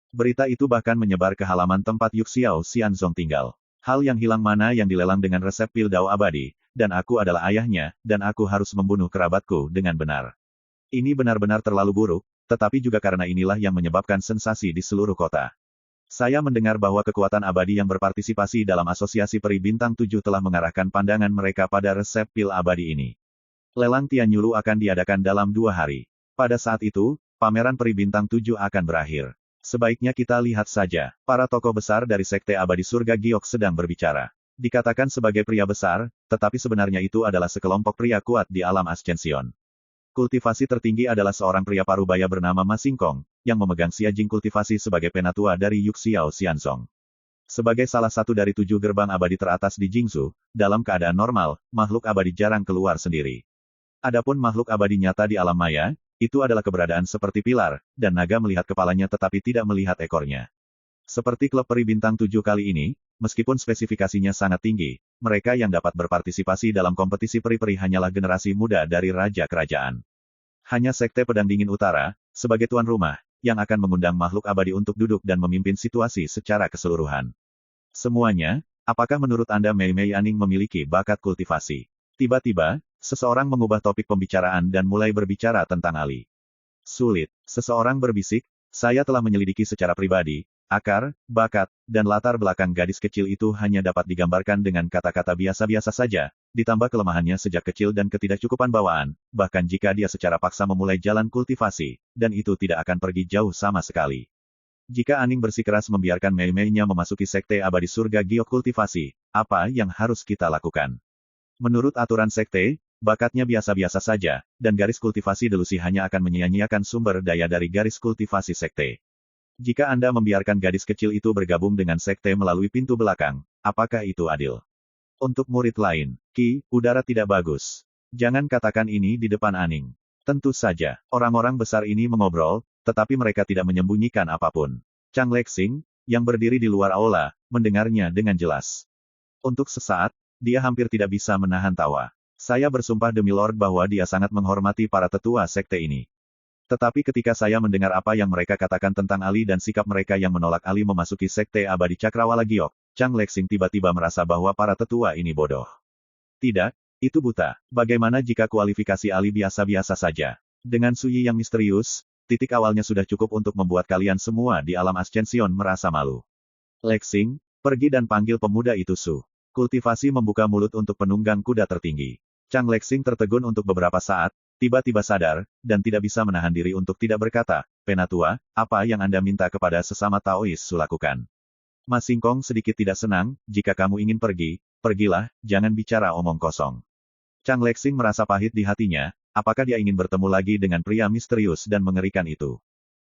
S1: Berita itu bahkan menyebar ke halaman tempat Yuxiao Xianzong tinggal. Hal yang hilang mana yang dilelang dengan resep pil Dao abadi, dan aku adalah ayahnya, dan aku harus membunuh kerabatku dengan benar. Ini benar-benar terlalu buruk, tetapi juga karena inilah yang menyebabkan sensasi di seluruh kota. Saya mendengar bahwa kekuatan abadi yang berpartisipasi dalam asosiasi peri bintang 7 telah mengarahkan pandangan mereka pada resep pil abadi ini. Lelang Tian Yulu akan diadakan dalam 2 hari. Pada saat itu, pameran peri bintang 7 akan berakhir. Sebaiknya kita lihat saja, para tokoh besar dari Sekte Abadi Surga Giok sedang berbicara. Dikatakan sebagai pria besar, tetapi sebenarnya itu adalah sekelompok pria kuat di alam Ascension. Kultivasi tertinggi adalah seorang pria parubaya bernama Ma Xingkong, yang memegang Xiajing kultivasi sebagai penatua dari Yuxiao Xianzong. Sebagai salah satu dari 7 gerbang abadi teratas di Jingzhou, dalam keadaan normal, makhluk abadi jarang keluar sendiri. Adapun makhluk abadi nyata di alam maya, itu adalah keberadaan seperti pilar, dan naga melihat kepalanya tetapi tidak melihat ekornya. Seperti klub peri bintang 7 kali ini, meskipun spesifikasinya sangat tinggi, mereka yang dapat berpartisipasi dalam kompetisi peri-peri hanyalah generasi muda dari Raja Kerajaan. Hanya Sekte Pedang Dingin Utara, sebagai tuan rumah, yang akan mengundang makhluk abadi untuk duduk dan memimpin situasi secara keseluruhan. Semuanya, apakah menurut Anda Mei Mei Aning memiliki bakat kultivasi? Tiba-tiba, seseorang mengubah topik pembicaraan dan mulai berbicara tentang Ali. Sulit, seseorang berbisik, saya telah menyelidiki secara pribadi, akar, bakat, dan latar belakang gadis kecil itu hanya dapat digambarkan dengan kata-kata biasa-biasa saja, ditambah kelemahannya sejak kecil dan ketidakcukupan bawaan, bahkan jika dia secara paksa memulai jalan kultivasi, dan itu tidak akan pergi jauh sama sekali. Jika Aning bersikeras membiarkan Mei Mei-nya memasuki sekte abadi surga giok kultivasi, apa yang harus kita lakukan? Menurut aturan sekte, bakatnya biasa-biasa saja, dan garis kultivasi delusi hanya akan menyia-nyiakan sumber daya dari garis kultivasi sekte. Jika Anda membiarkan gadis kecil itu bergabung dengan sekte melalui pintu belakang, apakah itu adil? Untuk murid lain, Ki, udara tidak bagus. Jangan katakan ini di depan Aning. Tentu saja, orang-orang besar ini mengobrol, tetapi mereka tidak menyembunyikan apapun. Chang Lexing, yang berdiri di luar aula, mendengarnya dengan jelas. Untuk sesaat, dia hampir tidak bisa menahan tawa. Saya bersumpah demi Lord bahwa dia sangat menghormati para tetua sekte ini. Tetapi ketika saya mendengar apa yang mereka katakan tentang Ali dan sikap mereka yang menolak Ali memasuki sekte abadi Cakrawala Giok, Chang Lexing tiba-tiba merasa bahwa para tetua ini bodoh. Tidak, itu buta. Bagaimana jika kualifikasi Ali biasa-biasa saja? Dengan Suyi yang misterius, titik awalnya sudah cukup untuk membuat kalian semua di alam Ascension merasa malu. Lexing, pergi dan panggil pemuda itu Su. Kultivasi membuka mulut untuk penunggang kuda tertinggi. Chang Lexing tertegun untuk beberapa saat, tiba-tiba sadar, dan tidak bisa menahan diri untuk tidak berkata, Penatua, apa yang Anda minta kepada sesama Taois Su lakukan? Ma Xingkong sedikit tidak senang, jika kamu ingin pergi, pergilah, jangan bicara omong kosong. Chang Lexing merasa pahit di hatinya, apakah dia ingin bertemu lagi dengan pria misterius dan mengerikan itu?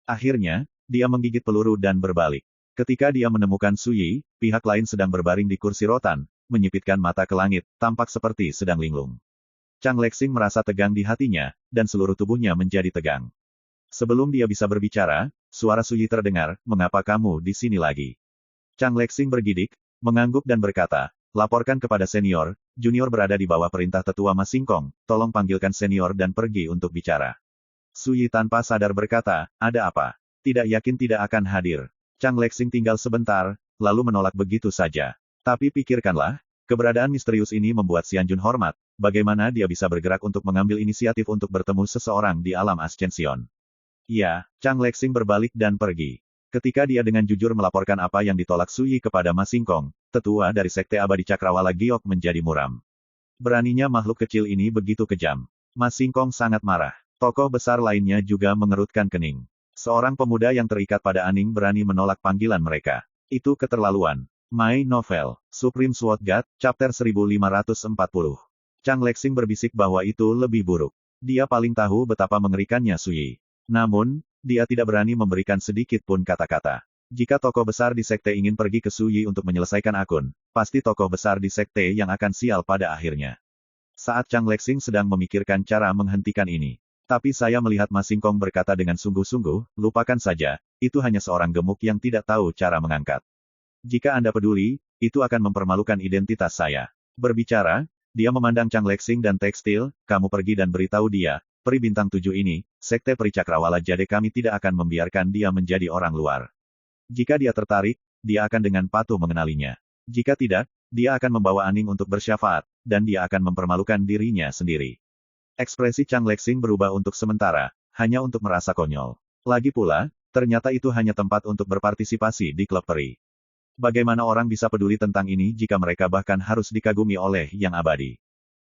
S1: Akhirnya, dia menggigit peluru dan berbalik. Ketika dia menemukan Suyi, pihak lain sedang berbaring di kursi rotan, menyipitkan mata ke langit, tampak seperti sedang linglung. Chang Lexing merasa tegang di hatinya, dan seluruh tubuhnya menjadi tegang. Sebelum dia bisa berbicara, suara Suyi terdengar, mengapa kamu di sini lagi? Chang Lexing bergidik, mengangguk dan berkata, laporkan kepada senior, junior berada di bawah perintah tetua Ma Xingkong, tolong panggilkan senior dan pergi untuk bicara. Suyi tanpa sadar berkata, ada apa? Tidak yakin tidak akan hadir. Chang Lexing tinggal sebentar, lalu menolak begitu saja. Tapi pikirkanlah, keberadaan misterius ini membuat Xianjun hormat, bagaimana dia bisa bergerak untuk mengambil inisiatif untuk bertemu seseorang di alam Ascension. Ya, Chang Lexing berbalik dan pergi. Ketika dia dengan jujur melaporkan apa yang ditolak Suyi kepada Ma Xingkong, tetua dari Sekte Abadi Cakrawala Giok menjadi muram. Beraninya makhluk kecil ini begitu kejam. Ma Xingkong sangat marah. Tokoh besar lainnya juga mengerutkan kening. Seorang pemuda yang terikat pada Aning berani menolak panggilan mereka. Itu keterlaluan. My Novel, Supreme Sword God, Chapter 1540. Chang Lexing berbisik bahwa itu lebih buruk. Dia paling tahu betapa mengerikannya Suyi. Namun, dia tidak berani memberikan sedikit pun kata-kata. Jika tokoh besar di sekte ingin pergi ke Suyi untuk menyelesaikan akun, pasti tokoh besar di sekte yang akan sial pada akhirnya. Saat Chang Lexing sedang memikirkan cara menghentikan ini. Tapi saya melihat Ma Xingkong berkata dengan sungguh-sungguh, lupakan saja, itu hanya seorang gemuk yang tidak tahu cara mengangkat. Jika Anda peduli, itu akan mempermalukan identitas saya. Berbicara, dia memandang Chang Lexing dan tekstil, kamu pergi dan beritahu dia, peri bintang 7 ini, Sekte Peri Cakrawala Jade kami tidak akan membiarkan dia menjadi orang luar. Jika dia tertarik, dia akan dengan patuh mengenalinya. Jika tidak, dia akan membawa Aning untuk bersyafaat, dan dia akan mempermalukan dirinya sendiri. Ekspresi Chang Lexing berubah untuk sementara, hanya untuk merasa konyol. Lagi pula, ternyata itu hanya tempat untuk berpartisipasi di klub peri. Bagaimana orang bisa peduli tentang ini jika mereka bahkan harus dikagumi oleh Yang Abadi?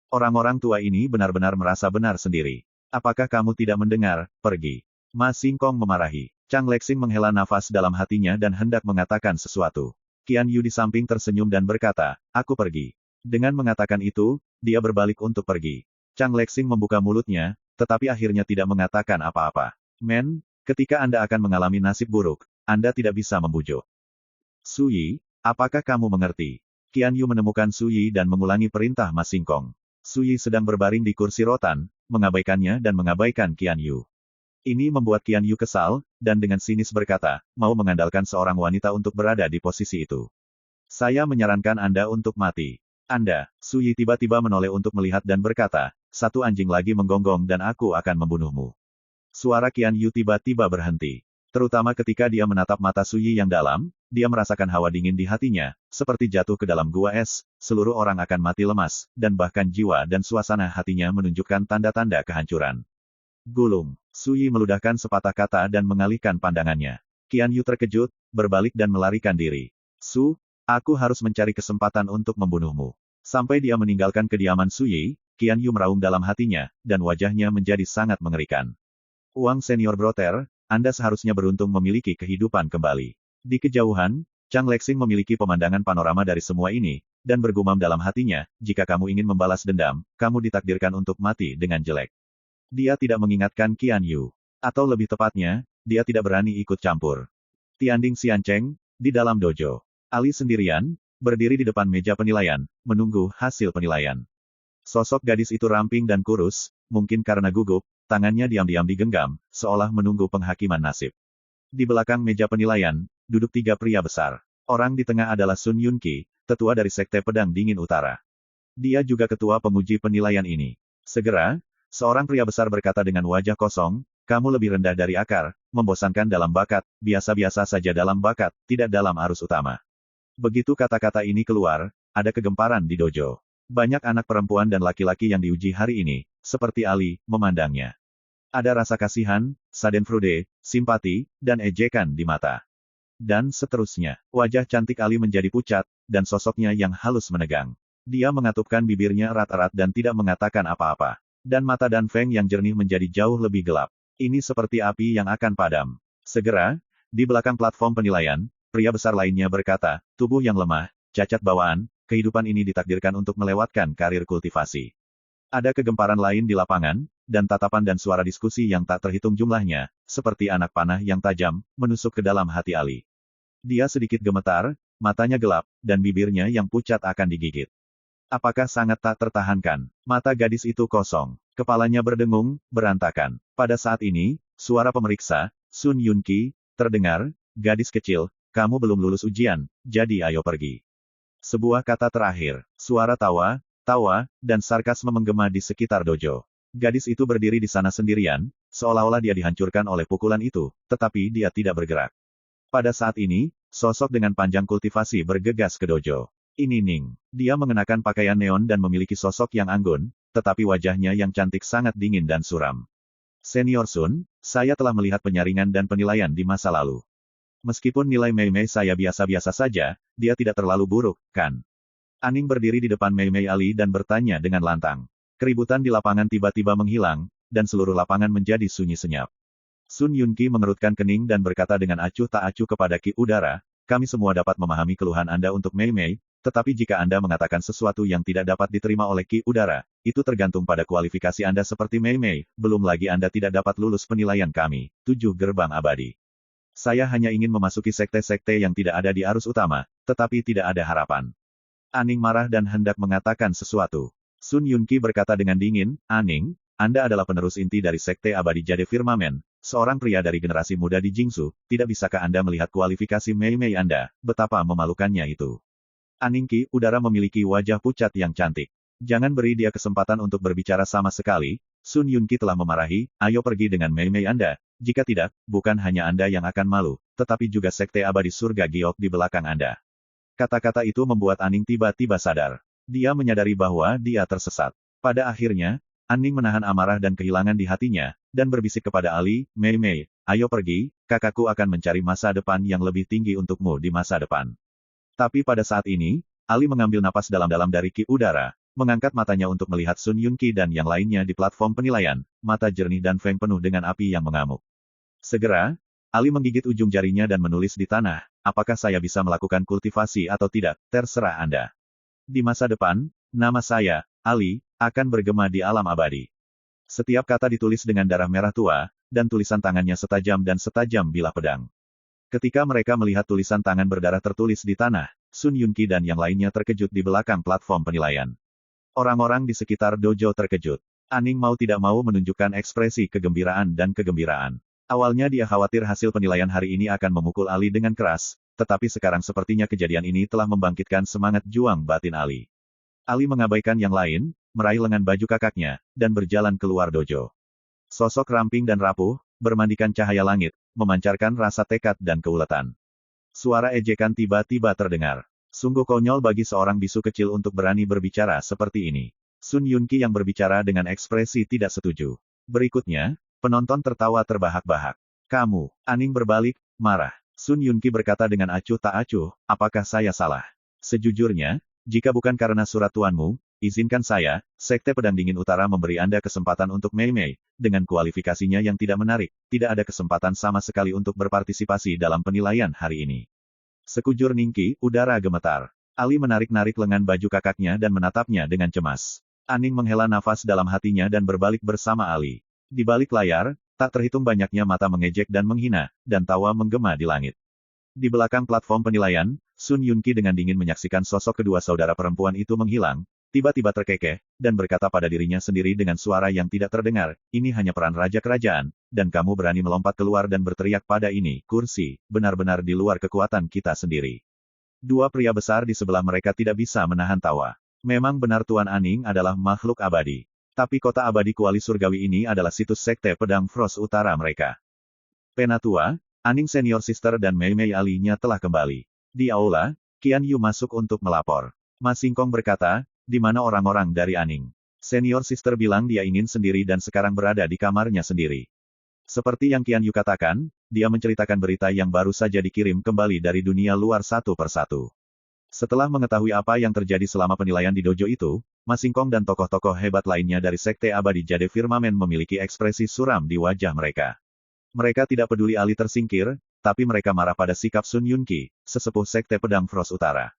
S1: Orang-orang tua ini benar-benar merasa benar sendiri. Apakah kamu tidak mendengar? Pergi. Ma Xingkong memarahi. Chang Lexing menghela nafas dalam hatinya dan hendak mengatakan sesuatu. Qian Yu di samping tersenyum dan berkata, aku pergi. Dengan mengatakan itu, dia berbalik untuk pergi. Chang Lexing membuka mulutnya, tetapi akhirnya tidak mengatakan apa-apa. Men, ketika Anda akan mengalami nasib buruk, Anda tidak bisa membujuk. Suyi, apakah kamu mengerti? Qian Yu menemukan Suyi dan mengulangi perintah Ma Xingkong. Suyi sedang berbaring di kursi rotan, mengabaikannya dan mengabaikan Qian Yu. Ini membuat Qian Yu kesal, dan dengan sinis berkata, mau mengandalkan seorang wanita untuk berada di posisi itu. Saya menyarankan Anda untuk mati. Anda, Suyi tiba-tiba menoleh untuk melihat dan berkata, satu anjing lagi menggonggong dan aku akan membunuhmu. Suara Qian Yu tiba-tiba berhenti. Terutama ketika dia menatap mata Suyi yang dalam, dia merasakan hawa dingin di hatinya, seperti jatuh ke dalam gua es, seluruh orang akan mati lemas, dan bahkan jiwa dan suasana hatinya menunjukkan tanda-tanda kehancuran. Gulung. Suyi meludahkan sepatah kata dan mengalihkan pandangannya. Qian Yu terkejut, berbalik dan melarikan diri. Aku harus mencari kesempatan untuk membunuhmu. Sampai dia meninggalkan kediaman Suyi, Qian Yu meraung dalam hatinya, dan wajahnya menjadi sangat mengerikan. Wang Senior Brother, Anda seharusnya beruntung memiliki kehidupan kembali. Di kejauhan, Chang Lexing memiliki pemandangan panorama dari semua ini, dan bergumam dalam hatinya, jika kamu ingin membalas dendam, kamu ditakdirkan untuk mati dengan jelek. Dia tidak mengingatkan Qian Yu. Atau lebih tepatnya, dia tidak berani ikut campur. Tianding Xiancheng, di dalam dojo. Ali sendirian, berdiri di depan meja penilaian, menunggu hasil penilaian. Sosok gadis itu ramping dan kurus, mungkin karena gugup, tangannya diam-diam digenggam, seolah menunggu penghakiman nasib. Di belakang meja penilaian, duduk 3 pria besar. Orang di tengah adalah Sun Yunqi, tetua dari Sekte Pedang Dingin Utara. Dia juga ketua penguji penilaian ini. Segera, seorang pria besar berkata dengan wajah kosong, kamu lebih rendah dari akar, membosankan dalam bakat, biasa-biasa saja dalam bakat, tidak dalam arus utama. Begitu kata-kata ini keluar, ada kegemparan di dojo. Banyak anak perempuan dan laki-laki yang diuji hari ini, seperti Ali, memandangnya. Ada rasa kasihan, schadenfreude, simpati, dan ejekan di mata. Dan seterusnya, wajah cantik Ali menjadi pucat, dan sosoknya yang halus menegang. Dia mengatupkan bibirnya erat-erat dan tidak mengatakan apa-apa. Dan mata Dan Feng yang jernih menjadi jauh lebih gelap. Ini seperti api yang akan padam. Segera, di belakang platform penilaian, pria besar lainnya berkata, tubuh yang lemah, cacat bawaan, kehidupan ini ditakdirkan untuk melewatkan karir kultivasi. Ada kegemparan lain di lapangan, dan tatapan dan suara diskusi yang tak terhitung jumlahnya, seperti anak panah yang tajam, menusuk ke dalam hati Ali. Dia sedikit gemetar, matanya gelap, dan bibirnya yang pucat akan digigit. Apakah sangat tak tertahankan? Mata gadis itu kosong. Kepalanya berdengung, berantakan. Pada saat ini, suara pemeriksa, Sun Yunqi, terdengar, gadis kecil, kamu belum lulus ujian, jadi ayo pergi. Sebuah kata terakhir, suara tawa, dan sarkasme menggema di sekitar dojo. Gadis itu berdiri di sana sendirian, seolah-olah dia dihancurkan oleh pukulan itu, tetapi dia tidak bergerak. Pada saat ini, sosok dengan panjang kultivasi bergegas ke dojo. Ini Ning. Dia mengenakan pakaian neon dan memiliki sosok yang anggun, tetapi wajahnya yang cantik sangat dingin dan suram. Senior Sun, saya telah melihat penyaringan dan penilaian di masa lalu. Meskipun nilai Mei Mei saya biasa-biasa saja, dia tidak terlalu buruk, kan? Aning berdiri di depan Mei Mei Ali dan bertanya dengan lantang. Keributan di lapangan tiba-tiba menghilang, dan seluruh lapangan menjadi sunyi senyap. Sun Yunqi mengerutkan kening dan berkata dengan acuh tak acuh kepada Ki Udara, kami semua dapat memahami keluhan Anda untuk Mei Mei, tetapi jika Anda mengatakan sesuatu yang tidak dapat diterima oleh Ki Udara, itu tergantung pada kualifikasi Anda seperti Mei Mei, belum lagi Anda tidak dapat lulus penilaian kami, 7 gerbang abadi. Saya hanya ingin memasuki sekte-sekte yang tidak ada di arus utama, tetapi tidak ada harapan. Aning marah dan hendak mengatakan sesuatu. Sun Yunqi berkata dengan dingin, Aning, Anda adalah penerus inti dari Sekte Abadi Jade Firmamen, seorang pria dari generasi muda di Jingsu, tidak bisakah Anda melihat kualifikasi Mei Mei Anda, betapa memalukannya itu. Aning Ki Udara memiliki wajah pucat yang cantik. Jangan beri dia kesempatan untuk berbicara sama sekali, Sun Yunqi telah memarahi, ayo pergi dengan Mei Mei Anda, jika tidak, bukan hanya Anda yang akan malu, tetapi juga Sekte Abadi Surga Giok di belakang Anda. Kata-kata itu membuat Aning tiba-tiba sadar. Dia menyadari bahwa dia tersesat. Pada akhirnya, Aning menahan amarah dan kehilangan di hatinya, dan berbisik kepada Ali, Mei Mei, ayo pergi, kakakku akan mencari masa depan yang lebih tinggi untukmu di masa depan. Tapi pada saat ini, Ali mengambil napas dalam-dalam dari Ki Udara, mengangkat matanya untuk melihat Sun Yunqi dan yang lainnya di platform penilaian, mata jernih dan Feng penuh dengan api yang mengamuk. Segera, Ali menggigit ujung jarinya dan menulis di tanah, apakah saya bisa melakukan kultivasi atau tidak, terserah Anda. Di masa depan, nama saya, Ali, akan bergema di alam abadi. Setiap kata ditulis dengan darah merah tua, dan tulisan tangannya setajam dan setajam bilah pedang. Ketika mereka melihat tulisan tangan berdarah tertulis di tanah, Sun Yunqi dan yang lainnya terkejut di belakang platform penilaian. Orang-orang di sekitar dojo terkejut. Aning mau tidak mau menunjukkan ekspresi kegembiraan dan kegembiraan. Awalnya dia khawatir hasil penilaian hari ini akan memukul Ali dengan keras, tetapi sekarang sepertinya kejadian ini telah membangkitkan semangat juang batin Ali. Ali mengabaikan yang lain, meraih lengan baju kakaknya, dan berjalan keluar dojo. Sosok ramping dan rapuh, bermandikan cahaya langit, memancarkan rasa tekad dan keuletan. Suara ejekan tiba-tiba terdengar. Sungguh konyol bagi seorang bisu kecil untuk berani berbicara seperti ini. Sun Yunqi yang berbicara dengan ekspresi tidak setuju. Berikutnya, penonton tertawa terbahak-bahak. Kamu, Aning berbalik, marah. Sun Yunqi berkata dengan acuh tak acuh, apakah saya salah? Sejujurnya, jika bukan karena surat tuanmu, izinkan saya, Sekte Pedang Dingin Utara memberi Anda kesempatan untuk Mei Mei. Dengan kualifikasinya yang tidak menarik, tidak ada kesempatan sama sekali untuk berpartisipasi dalam penilaian hari ini. Sekujur Ningki, udara gemetar. Ali menarik-narik lengan baju kakaknya dan menatapnya dengan cemas. Aning menghela nafas dalam hatinya dan berbalik bersama Ali. Di balik layar, tak terhitung banyaknya mata mengejek dan menghina, dan tawa menggema di langit. Di belakang platform penilaian, Sun Yunqi dengan dingin menyaksikan sosok kedua saudara perempuan itu menghilang, tiba-tiba terkekeh, dan berkata pada dirinya sendiri dengan suara yang tidak terdengar, ini hanya peran raja kerajaan, dan kamu berani melompat keluar dan berteriak pada ini, kursi, benar-benar di luar kekuatan kita sendiri. Dua pria besar di sebelah mereka tidak bisa menahan tawa. Memang benar Tuan Aning adalah makhluk abadi. Tapi kota abadi kuali surgawi ini adalah situs Sekte Pedang Frost Utara mereka. Penatua, Aning Senior Sister dan Mei Mei Ali-nya telah kembali. Di aula, Qian Yu masuk untuk melapor. Ma Xingkong berkata, di mana orang-orang dari Aning? Senior Sister bilang dia ingin sendiri dan sekarang berada di kamarnya sendiri. Seperti yang Qian Yu katakan, dia menceritakan berita yang baru saja dikirim kembali dari dunia luar satu persatu. Setelah mengetahui apa yang terjadi selama penilaian di dojo itu, Ma Xingkong dan tokoh-tokoh hebat lainnya dari Sekte Abadi Jade Firmamen memiliki ekspresi suram di wajah mereka. Mereka tidak peduli Ali tersingkir, tapi mereka marah pada sikap Sun Yunqi, sesepuh Sekte Pedang Frost Utara.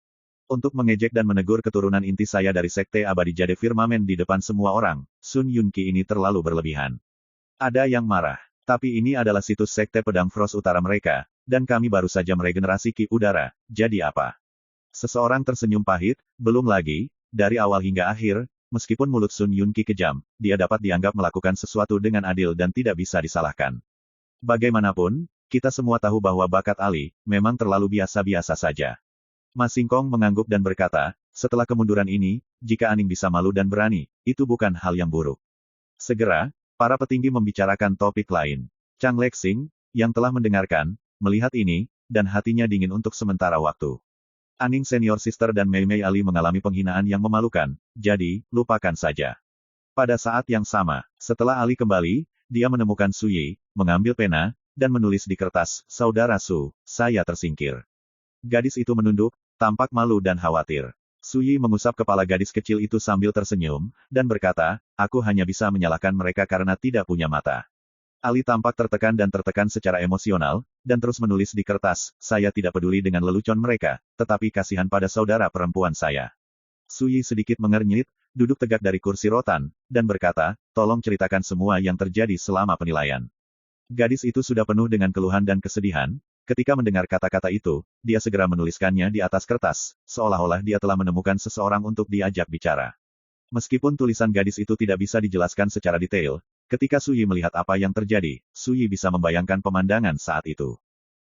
S1: Untuk mengejek dan menegur keturunan inti saya dari Sekte Abadi Jade Firmamen di depan semua orang, Sun Yunqi ini terlalu berlebihan. Ada yang marah. Tapi ini adalah situs Sekte Pedang Frost Utara mereka, dan kami baru saja meregenerasi ki udara, jadi apa? Seseorang tersenyum pahit, belum lagi, dari awal hingga akhir, meskipun mulut Sun Yunqi kejam, dia dapat dianggap melakukan sesuatu dengan adil dan tidak bisa disalahkan. Bagaimanapun, kita semua tahu bahwa bakat Ali, memang terlalu biasa-biasa saja. Ma Xingkong mengangguk dan berkata, setelah kemunduran ini, jika Aning bisa malu dan berani, itu bukan hal yang buruk. Segera, para petinggi membicarakan topik lain. Chang Lexing, yang telah mendengarkan, melihat ini, dan hatinya dingin untuk sementara waktu. Aning Senior Sister dan Mei Mei Ali mengalami penghinaan yang memalukan, jadi, lupakan saja. Pada saat yang sama, setelah Ali kembali, dia menemukan Su Yi, mengambil pena, dan menulis di kertas, Saudara Su, saya tersingkir. Gadis itu menunduk, tampak malu dan khawatir. Su Yi mengusap kepala gadis kecil itu sambil tersenyum, dan berkata, aku hanya bisa menyalahkan mereka karena tidak punya mata. Ali tampak tertekan dan tertekan secara emosional, dan terus menulis di kertas, saya tidak peduli dengan lelucon mereka, tetapi kasihan pada saudara perempuan saya. Su Yi sedikit mengernyit, duduk tegak dari kursi rotan, dan berkata, tolong ceritakan semua yang terjadi selama penilaian. Gadis itu sudah penuh dengan keluhan dan kesedihan. Ketika mendengar kata-kata itu, dia segera menuliskannya di atas kertas, seolah-olah dia telah menemukan seseorang untuk diajak bicara. Meskipun tulisan gadis itu tidak bisa dijelaskan secara detail, ketika Su Yi melihat apa yang terjadi, Su Yi bisa membayangkan pemandangan saat itu.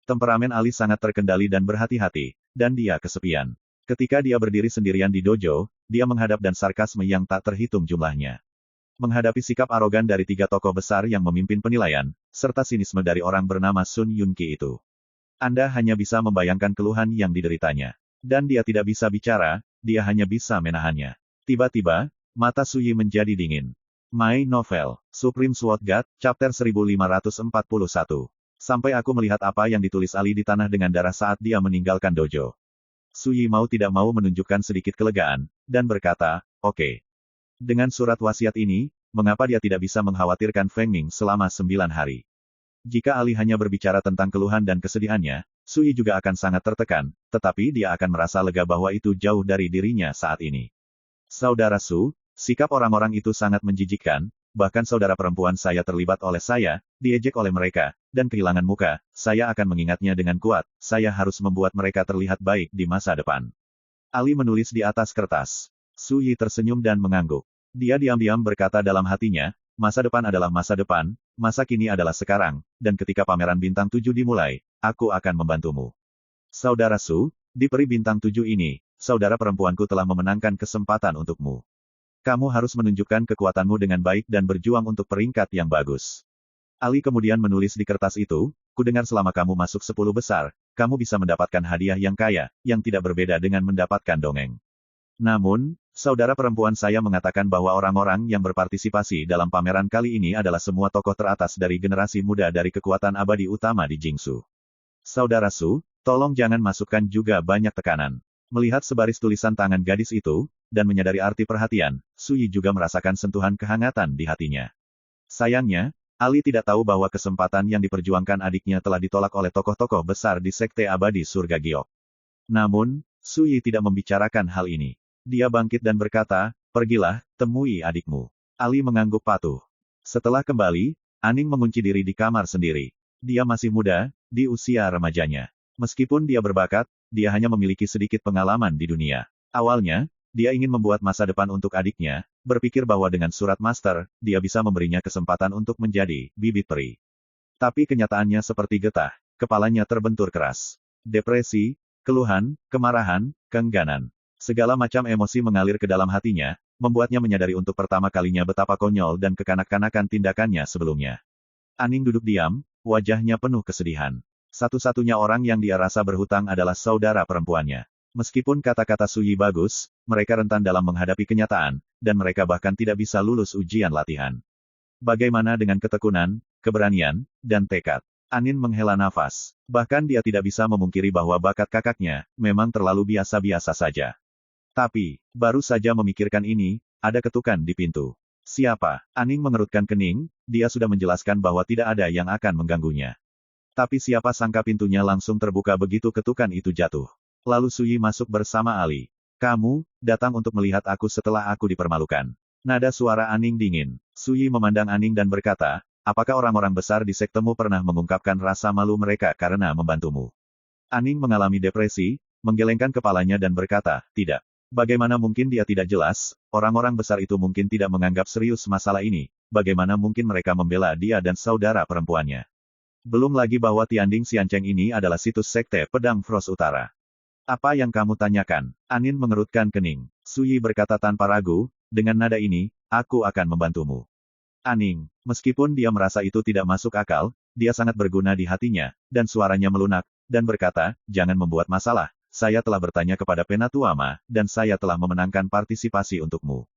S1: Temperamen Ali sangat terkendali dan berhati-hati, dan dia kesepian. Ketika dia berdiri sendirian di dojo, dia menghadap dan sarkasme yang tak terhitung jumlahnya. Menghadapi sikap arogan dari tiga tokoh besar yang memimpin penilaian, serta sinisme dari orang bernama Sun Yunqi itu. Anda hanya bisa membayangkan keluhan yang dideritanya. Dan dia tidak bisa bicara, dia hanya bisa menahannya. Tiba-tiba, mata Su Yi menjadi dingin. My Novel, Supreme Sword God, Chapter 1541. Sampai aku melihat apa yang ditulis Ali di tanah dengan darah saat dia meninggalkan dojo. Su Yi mau tidak mau menunjukkan sedikit kelegaan, dan berkata, oke. Dengan surat wasiat ini, mengapa dia tidak bisa mengkhawatirkan Feng Ming selama 9 hari? Jika Ali hanya berbicara tentang keluhan dan kesedihannya, Su Yi juga akan sangat tertekan, tetapi dia akan merasa lega bahwa itu jauh dari dirinya saat ini. Saudara Su, sikap orang-orang itu sangat menjijikkan, bahkan saudara perempuan saya terlibat oleh saya, diejek oleh mereka, dan kehilangan muka, saya akan mengingatnya dengan kuat, saya harus membuat mereka terlihat baik di masa depan. Ali menulis di atas kertas. Su Yi tersenyum dan mengangguk. Dia diam-diam berkata dalam hatinya, masa depan adalah masa depan, masa kini adalah sekarang, dan ketika pameran Bintang 7 dimulai, aku akan membantumu. Saudara Su, di peri Bintang 7 ini, saudara perempuanku telah memenangkan kesempatan untukmu. Kamu harus menunjukkan kekuatanmu dengan baik dan berjuang untuk peringkat yang bagus. Ali kemudian menulis di kertas itu, kudengar selama kamu masuk 10 besar, kamu bisa mendapatkan hadiah yang kaya, yang tidak berbeda dengan mendapatkan dongeng. Namun, saudara perempuan saya mengatakan bahwa orang-orang yang berpartisipasi dalam pameran kali ini adalah semua tokoh teratas dari generasi muda dari kekuatan abadi utama di Jingsu. Saudara Su, tolong jangan masukkan juga banyak tekanan. Melihat sebaris tulisan tangan gadis itu, dan menyadari arti perhatian, Su Yi juga merasakan sentuhan kehangatan di hatinya. Sayangnya, Ali tidak tahu bahwa kesempatan yang diperjuangkan adiknya telah ditolak oleh tokoh-tokoh besar di Sekte Abadi Surga Giok. Namun, Su Yi tidak membicarakan hal ini. Dia bangkit dan berkata, pergilah, temui adikmu. Ali mengangguk patuh. Setelah kembali, Aning mengunci diri di kamar sendiri. Dia masih muda, di usia remajanya. Meskipun dia berbakat, dia hanya memiliki sedikit pengalaman di dunia. Awalnya, dia ingin membuat masa depan untuk adiknya, berpikir bahwa dengan surat master, dia bisa memberinya kesempatan untuk menjadi bibit peri. Tapi kenyataannya seperti getah, kepalanya terbentur keras. Depresi, keluhan, kemarahan, keengganan. Segala macam emosi mengalir ke dalam hatinya, membuatnya menyadari untuk pertama kalinya betapa konyol dan kekanak-kanakan tindakannya sebelumnya. Aning duduk diam, wajahnya penuh kesedihan. Satu-satunya orang yang dia rasa berhutang adalah saudara perempuannya. Meskipun kata-kata Su Yi bagus, mereka rentan dalam menghadapi kenyataan, dan mereka bahkan tidak bisa lulus ujian latihan. Bagaimana dengan ketekunan, keberanian, dan tekad? Anin menghela nafas. Bahkan dia tidak bisa memungkiri bahwa bakat kakaknya, memang terlalu biasa-biasa saja. Tapi, baru saja memikirkan ini, ada ketukan di pintu. Siapa? Aning mengerutkan kening, dia sudah menjelaskan bahwa tidak ada yang akan mengganggunya. Tapi siapa sangka pintunya langsung terbuka begitu ketukan itu jatuh. Lalu Su Yi masuk bersama Ali. Kamu, datang untuk melihat aku setelah aku dipermalukan. Nada suara Aning dingin. Su Yi memandang Aning dan berkata, apakah orang-orang besar di sektemu pernah mengungkapkan rasa malu mereka karena membantumu? Aning mengalami depresi, menggelengkan kepalanya dan berkata, tidak. Bagaimana mungkin dia tidak jelas, orang-orang besar itu mungkin tidak menganggap serius masalah ini, bagaimana mungkin mereka membela dia dan saudara perempuannya. Belum lagi bahwa Tianding Xiancheng ini adalah situs sekte pedang Frost Utara. Apa yang kamu tanyakan? Anin mengerutkan kening. Su Yi berkata tanpa ragu, dengan nada ini, aku akan membantumu. Aning, meskipun dia merasa itu tidak masuk akal, dia sangat berguna di hatinya, dan suaranya melunak, dan berkata, jangan membuat masalah, saya telah bertanya kepada Penatuama, dan saya telah memenangkan partisipasi untukmu.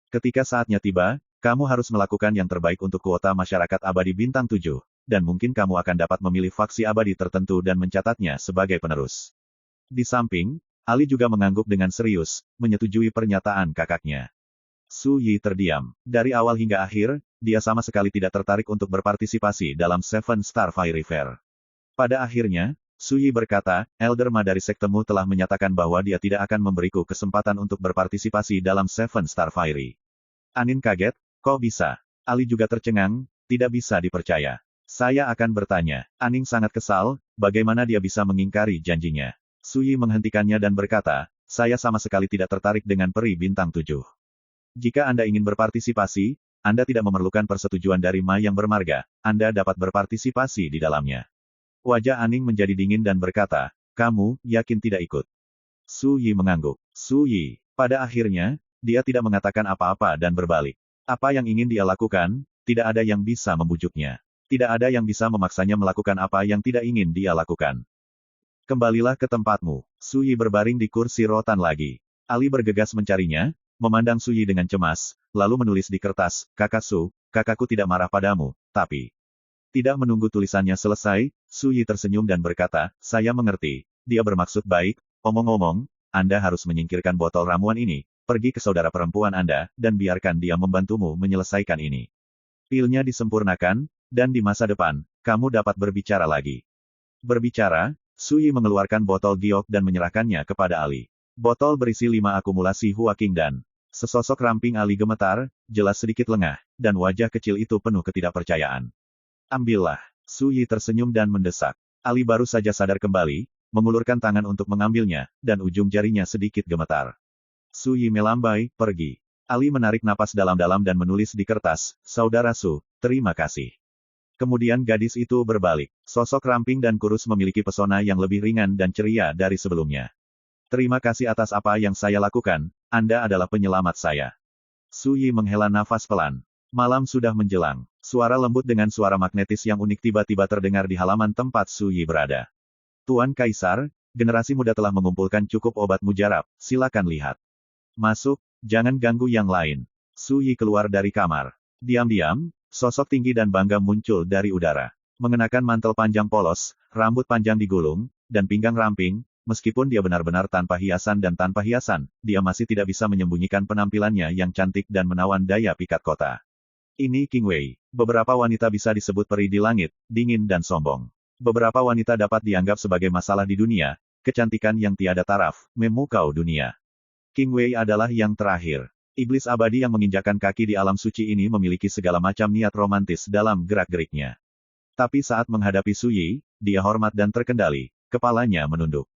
S1: Ketika saatnya tiba, kamu harus melakukan yang terbaik untuk kuota masyarakat abadi bintang 7, dan mungkin kamu akan dapat memilih faksi abadi tertentu dan mencatatnya sebagai penerus. Di samping, Ali juga mengangguk dengan serius, menyetujui pernyataan kakaknya. Su Yi terdiam. Dari awal hingga akhir, dia sama sekali tidak tertarik untuk berpartisipasi dalam Seven Star Fiery Fair. Pada akhirnya, Su Yi berkata, Elder Ma dari sektemu telah menyatakan bahwa dia tidak akan memberiku kesempatan untuk berpartisipasi dalam Seven Star Fiery. Anin kaget, kok bisa? Ali juga tercengang, tidak bisa dipercaya. Saya akan bertanya. Aning sangat kesal, bagaimana dia bisa mengingkari janjinya. Su Yi menghentikannya dan berkata, saya sama sekali tidak tertarik dengan peri bintang 7. Jika Anda ingin berpartisipasi, Anda tidak memerlukan persetujuan dari Ma yang bermarga, Anda dapat berpartisipasi di dalamnya. Wajah Aning menjadi dingin dan berkata, kamu, yakin tidak ikut? Su Yi mengangguk. Su Yi. Pada akhirnya, dia tidak mengatakan apa-apa dan berbalik. Apa yang ingin dia lakukan, tidak ada yang bisa membujuknya. Tidak ada yang bisa memaksanya melakukan apa yang tidak ingin dia lakukan. Kembalilah ke tempatmu. Su Yi berbaring di kursi rotan lagi. Ali bergegas mencarinya, memandang Su Yi dengan cemas, lalu menulis di kertas, Kakak Su, kakakku tidak marah padamu, tapi... Tidak menunggu tulisannya selesai, Su Yi tersenyum dan berkata, saya mengerti. Dia bermaksud baik, omong-omong, Anda harus menyingkirkan botol ramuan ini, pergi ke saudara perempuan Anda, dan biarkan dia membantumu menyelesaikan ini. Pilnya disempurnakan, dan di masa depan, kamu dapat berbicara lagi. Berbicara, Su Yi mengeluarkan botol giok dan menyerahkannya kepada Ali. Botol berisi 5 akumulasi Hua King dan sesosok ramping Ali gemetar, jelas sedikit lengah, dan wajah kecil itu penuh ketidakpercayaan. Ambillah. Su Yi tersenyum dan mendesak. Ali baru saja sadar kembali, mengulurkan tangan untuk mengambilnya, dan ujung jarinya sedikit gemetar. Su Yi melambai, pergi. Ali menarik napas dalam-dalam dan menulis di kertas, Saudara Su, terima kasih. Kemudian gadis itu berbalik. Sosok ramping dan kurus memiliki pesona yang lebih ringan dan ceria dari sebelumnya. Terima kasih atas apa yang saya lakukan, Anda adalah penyelamat saya. Su Yi menghela nafas pelan. Malam sudah menjelang. Suara lembut dengan suara magnetis yang unik tiba-tiba terdengar di halaman tempat Su Yi berada. Tuan Kaisar, generasi muda telah mengumpulkan cukup obat mujarab, silakan lihat. Masuk, jangan ganggu yang lain. Su Yi keluar dari kamar. Diam-diam, sosok tinggi dan bangga muncul dari udara. Mengenakan mantel panjang polos, rambut panjang digulung, dan pinggang ramping, meskipun dia benar-benar tanpa hiasan dan tanpa hiasan, dia masih tidak bisa menyembunyikan penampilannya yang cantik dan menawan daya pikat kota. Ini Qing Wei. Beberapa wanita bisa disebut peri di langit, dingin dan sombong. Beberapa wanita dapat dianggap sebagai masalah di dunia, kecantikan yang tiada taraf, memukau dunia. Qing Wei adalah yang terakhir. Iblis abadi yang menginjakan kaki di alam suci ini memiliki segala macam niat romantis dalam gerak-geriknya. Tapi saat menghadapi Su Yi, dia hormat dan terkendali, kepalanya menunduk.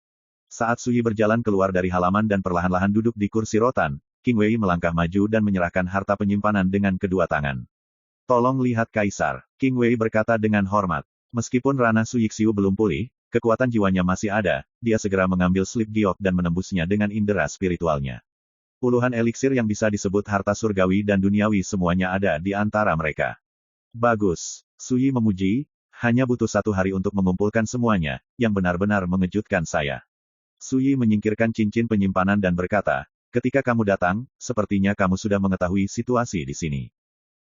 S1: Saat Su Yi berjalan keluar dari halaman dan perlahan-lahan duduk di kursi rotan, Qing Wei melangkah maju dan menyerahkan harta penyimpanan dengan kedua tangan. Tolong lihat Kaisar, Qing Wei berkata dengan hormat. Meskipun Rana Su Yixiu belum pulih, kekuatan jiwanya masih ada, dia segera mengambil slip giok dan menembusnya dengan indera spiritualnya. Puluhan eliksir yang bisa disebut harta surgawi dan duniawi semuanya ada di antara mereka. Bagus, Su Yi memuji, hanya butuh 1 hari untuk mengumpulkan semuanya, yang benar-benar mengejutkan saya. Su Yi menyingkirkan cincin penyimpanan dan berkata, ketika kamu datang, sepertinya kamu sudah mengetahui situasi di sini.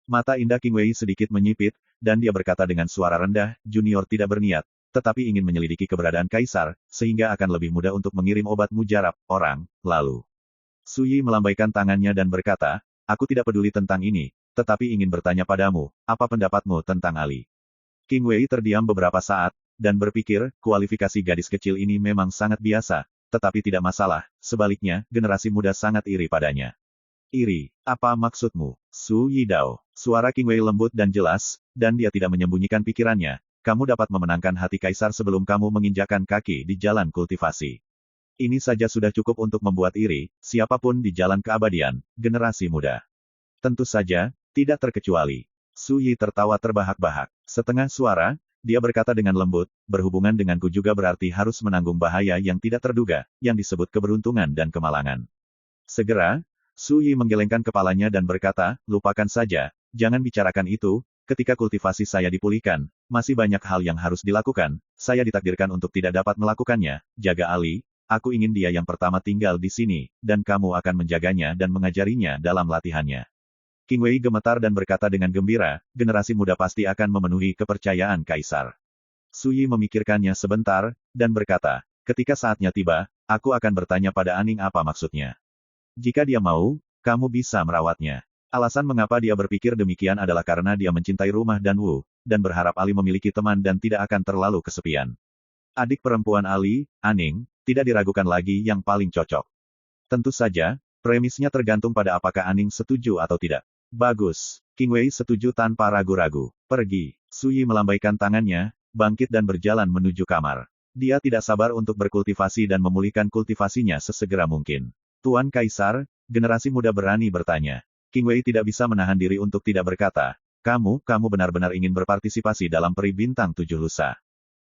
S1: Mata indah Qing Wei sedikit menyipit, dan dia berkata dengan suara rendah, Junior tidak berniat, tetapi ingin menyelidiki keberadaan Kaisar, sehingga akan lebih mudah untuk mengirim obat mujarab, orang, lalu. Su Yi melambaikan tangannya dan berkata, aku tidak peduli tentang ini, tetapi ingin bertanya padamu, apa pendapatmu tentang Ali? Qing Wei terdiam beberapa saat, dan berpikir, kualifikasi gadis kecil ini memang sangat biasa, tetapi tidak masalah, sebaliknya, generasi muda sangat iri padanya. Iri, apa maksudmu? Su Yi Dao. Suara Qing Wei lembut dan jelas, dan dia tidak menyembunyikan pikirannya. Kamu dapat memenangkan hati Kaisar sebelum kamu menginjakan kaki di jalan kultivasi. Ini saja sudah cukup untuk membuat iri, siapapun di jalan keabadian, generasi muda. Tentu saja, tidak terkecuali. Su Yi tertawa terbahak-bahak. Setengah suara, dia berkata dengan lembut, berhubungan denganku juga berarti harus menanggung bahaya yang tidak terduga, yang disebut keberuntungan dan kemalangan. Segera, Su Yi menggelengkan kepalanya dan berkata, lupakan saja, jangan bicarakan itu, ketika kultivasi saya dipulihkan, masih banyak hal yang harus dilakukan, saya ditakdirkan untuk tidak dapat melakukannya, jaga Ali, aku ingin dia yang pertama tinggal di sini, dan kamu akan menjaganya dan mengajarinya dalam latihannya. Qing Wei gemetar dan berkata dengan gembira, generasi muda pasti akan memenuhi kepercayaan Kaisar. Su Yi memikirkannya sebentar, dan berkata, ketika saatnya tiba, aku akan bertanya pada Aning apa maksudnya. Jika dia mau, kamu bisa merawatnya. Alasan mengapa dia berpikir demikian adalah karena dia mencintai rumah dan Wu, dan berharap Ali memiliki teman dan tidak akan terlalu kesepian. Adik perempuan Ali, Aning, tidak diragukan lagi yang paling cocok. Tentu saja, premisnya tergantung pada apakah Aning setuju atau tidak. Bagus, Qing Wei setuju tanpa ragu-ragu. Pergi. Su Yi melambaikan tangannya, bangkit dan berjalan menuju kamar. Dia tidak sabar untuk berkultivasi dan memulihkan kultivasinya sesegera mungkin. Tuan Kaisar, generasi muda berani bertanya. Qing Wei tidak bisa menahan diri untuk tidak berkata, kamu benar-benar ingin berpartisipasi dalam peri bintang 7 lusa.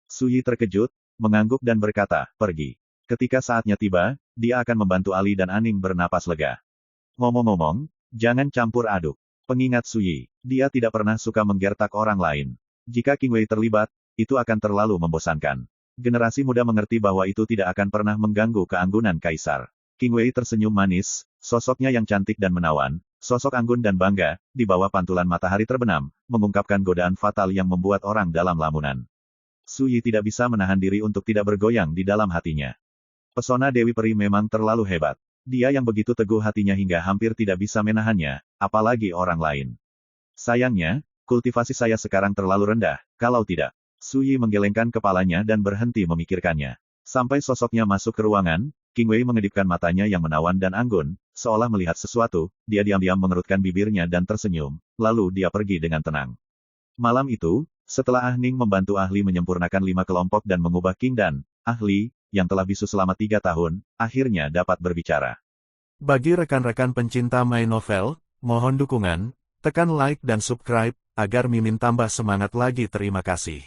S1: Su Yi terkejut, mengangguk dan berkata, pergi. Ketika saatnya tiba, dia akan membantu Ali dan Aning bernapas lega. Ngomong-ngomong, jangan campur aduk. Pengingat Su Yi, dia tidak pernah suka menggertak orang lain. Jika Qing Wei terlibat, itu akan terlalu membosankan. Generasi muda mengerti bahwa itu tidak akan pernah mengganggu keanggunan Kaisar. Qing Wei tersenyum manis, sosoknya yang cantik dan menawan, sosok anggun dan bangga, di bawah pantulan matahari terbenam, mengungkapkan godaan fatal yang membuat orang dalam lamunan. Su Yi tidak bisa menahan diri untuk tidak bergoyang di dalam hatinya. Pesona Dewi Peri memang terlalu hebat. Dia yang begitu teguh hatinya hingga hampir tidak bisa menahannya, apalagi orang lain. Sayangnya, kultivasi saya sekarang terlalu rendah, kalau tidak. Su Yi menggelengkan kepalanya dan berhenti memikirkannya. Sampai sosoknya masuk ke ruangan, Qing Wei mengedipkan matanya yang menawan dan anggun, seolah melihat sesuatu, dia diam-diam mengerutkan bibirnya dan tersenyum, lalu dia pergi dengan tenang. Malam itu, setelah Ah Ning membantu ahli menyempurnakan 5 kelompok dan mengubah Qing dan ahli, yang telah bisu selama 3 tahun, akhirnya dapat berbicara.
S2: Bagi rekan-rekan pencinta My Novel, mohon dukungan, tekan like dan subscribe, agar Mimin tambah semangat lagi. Terima kasih.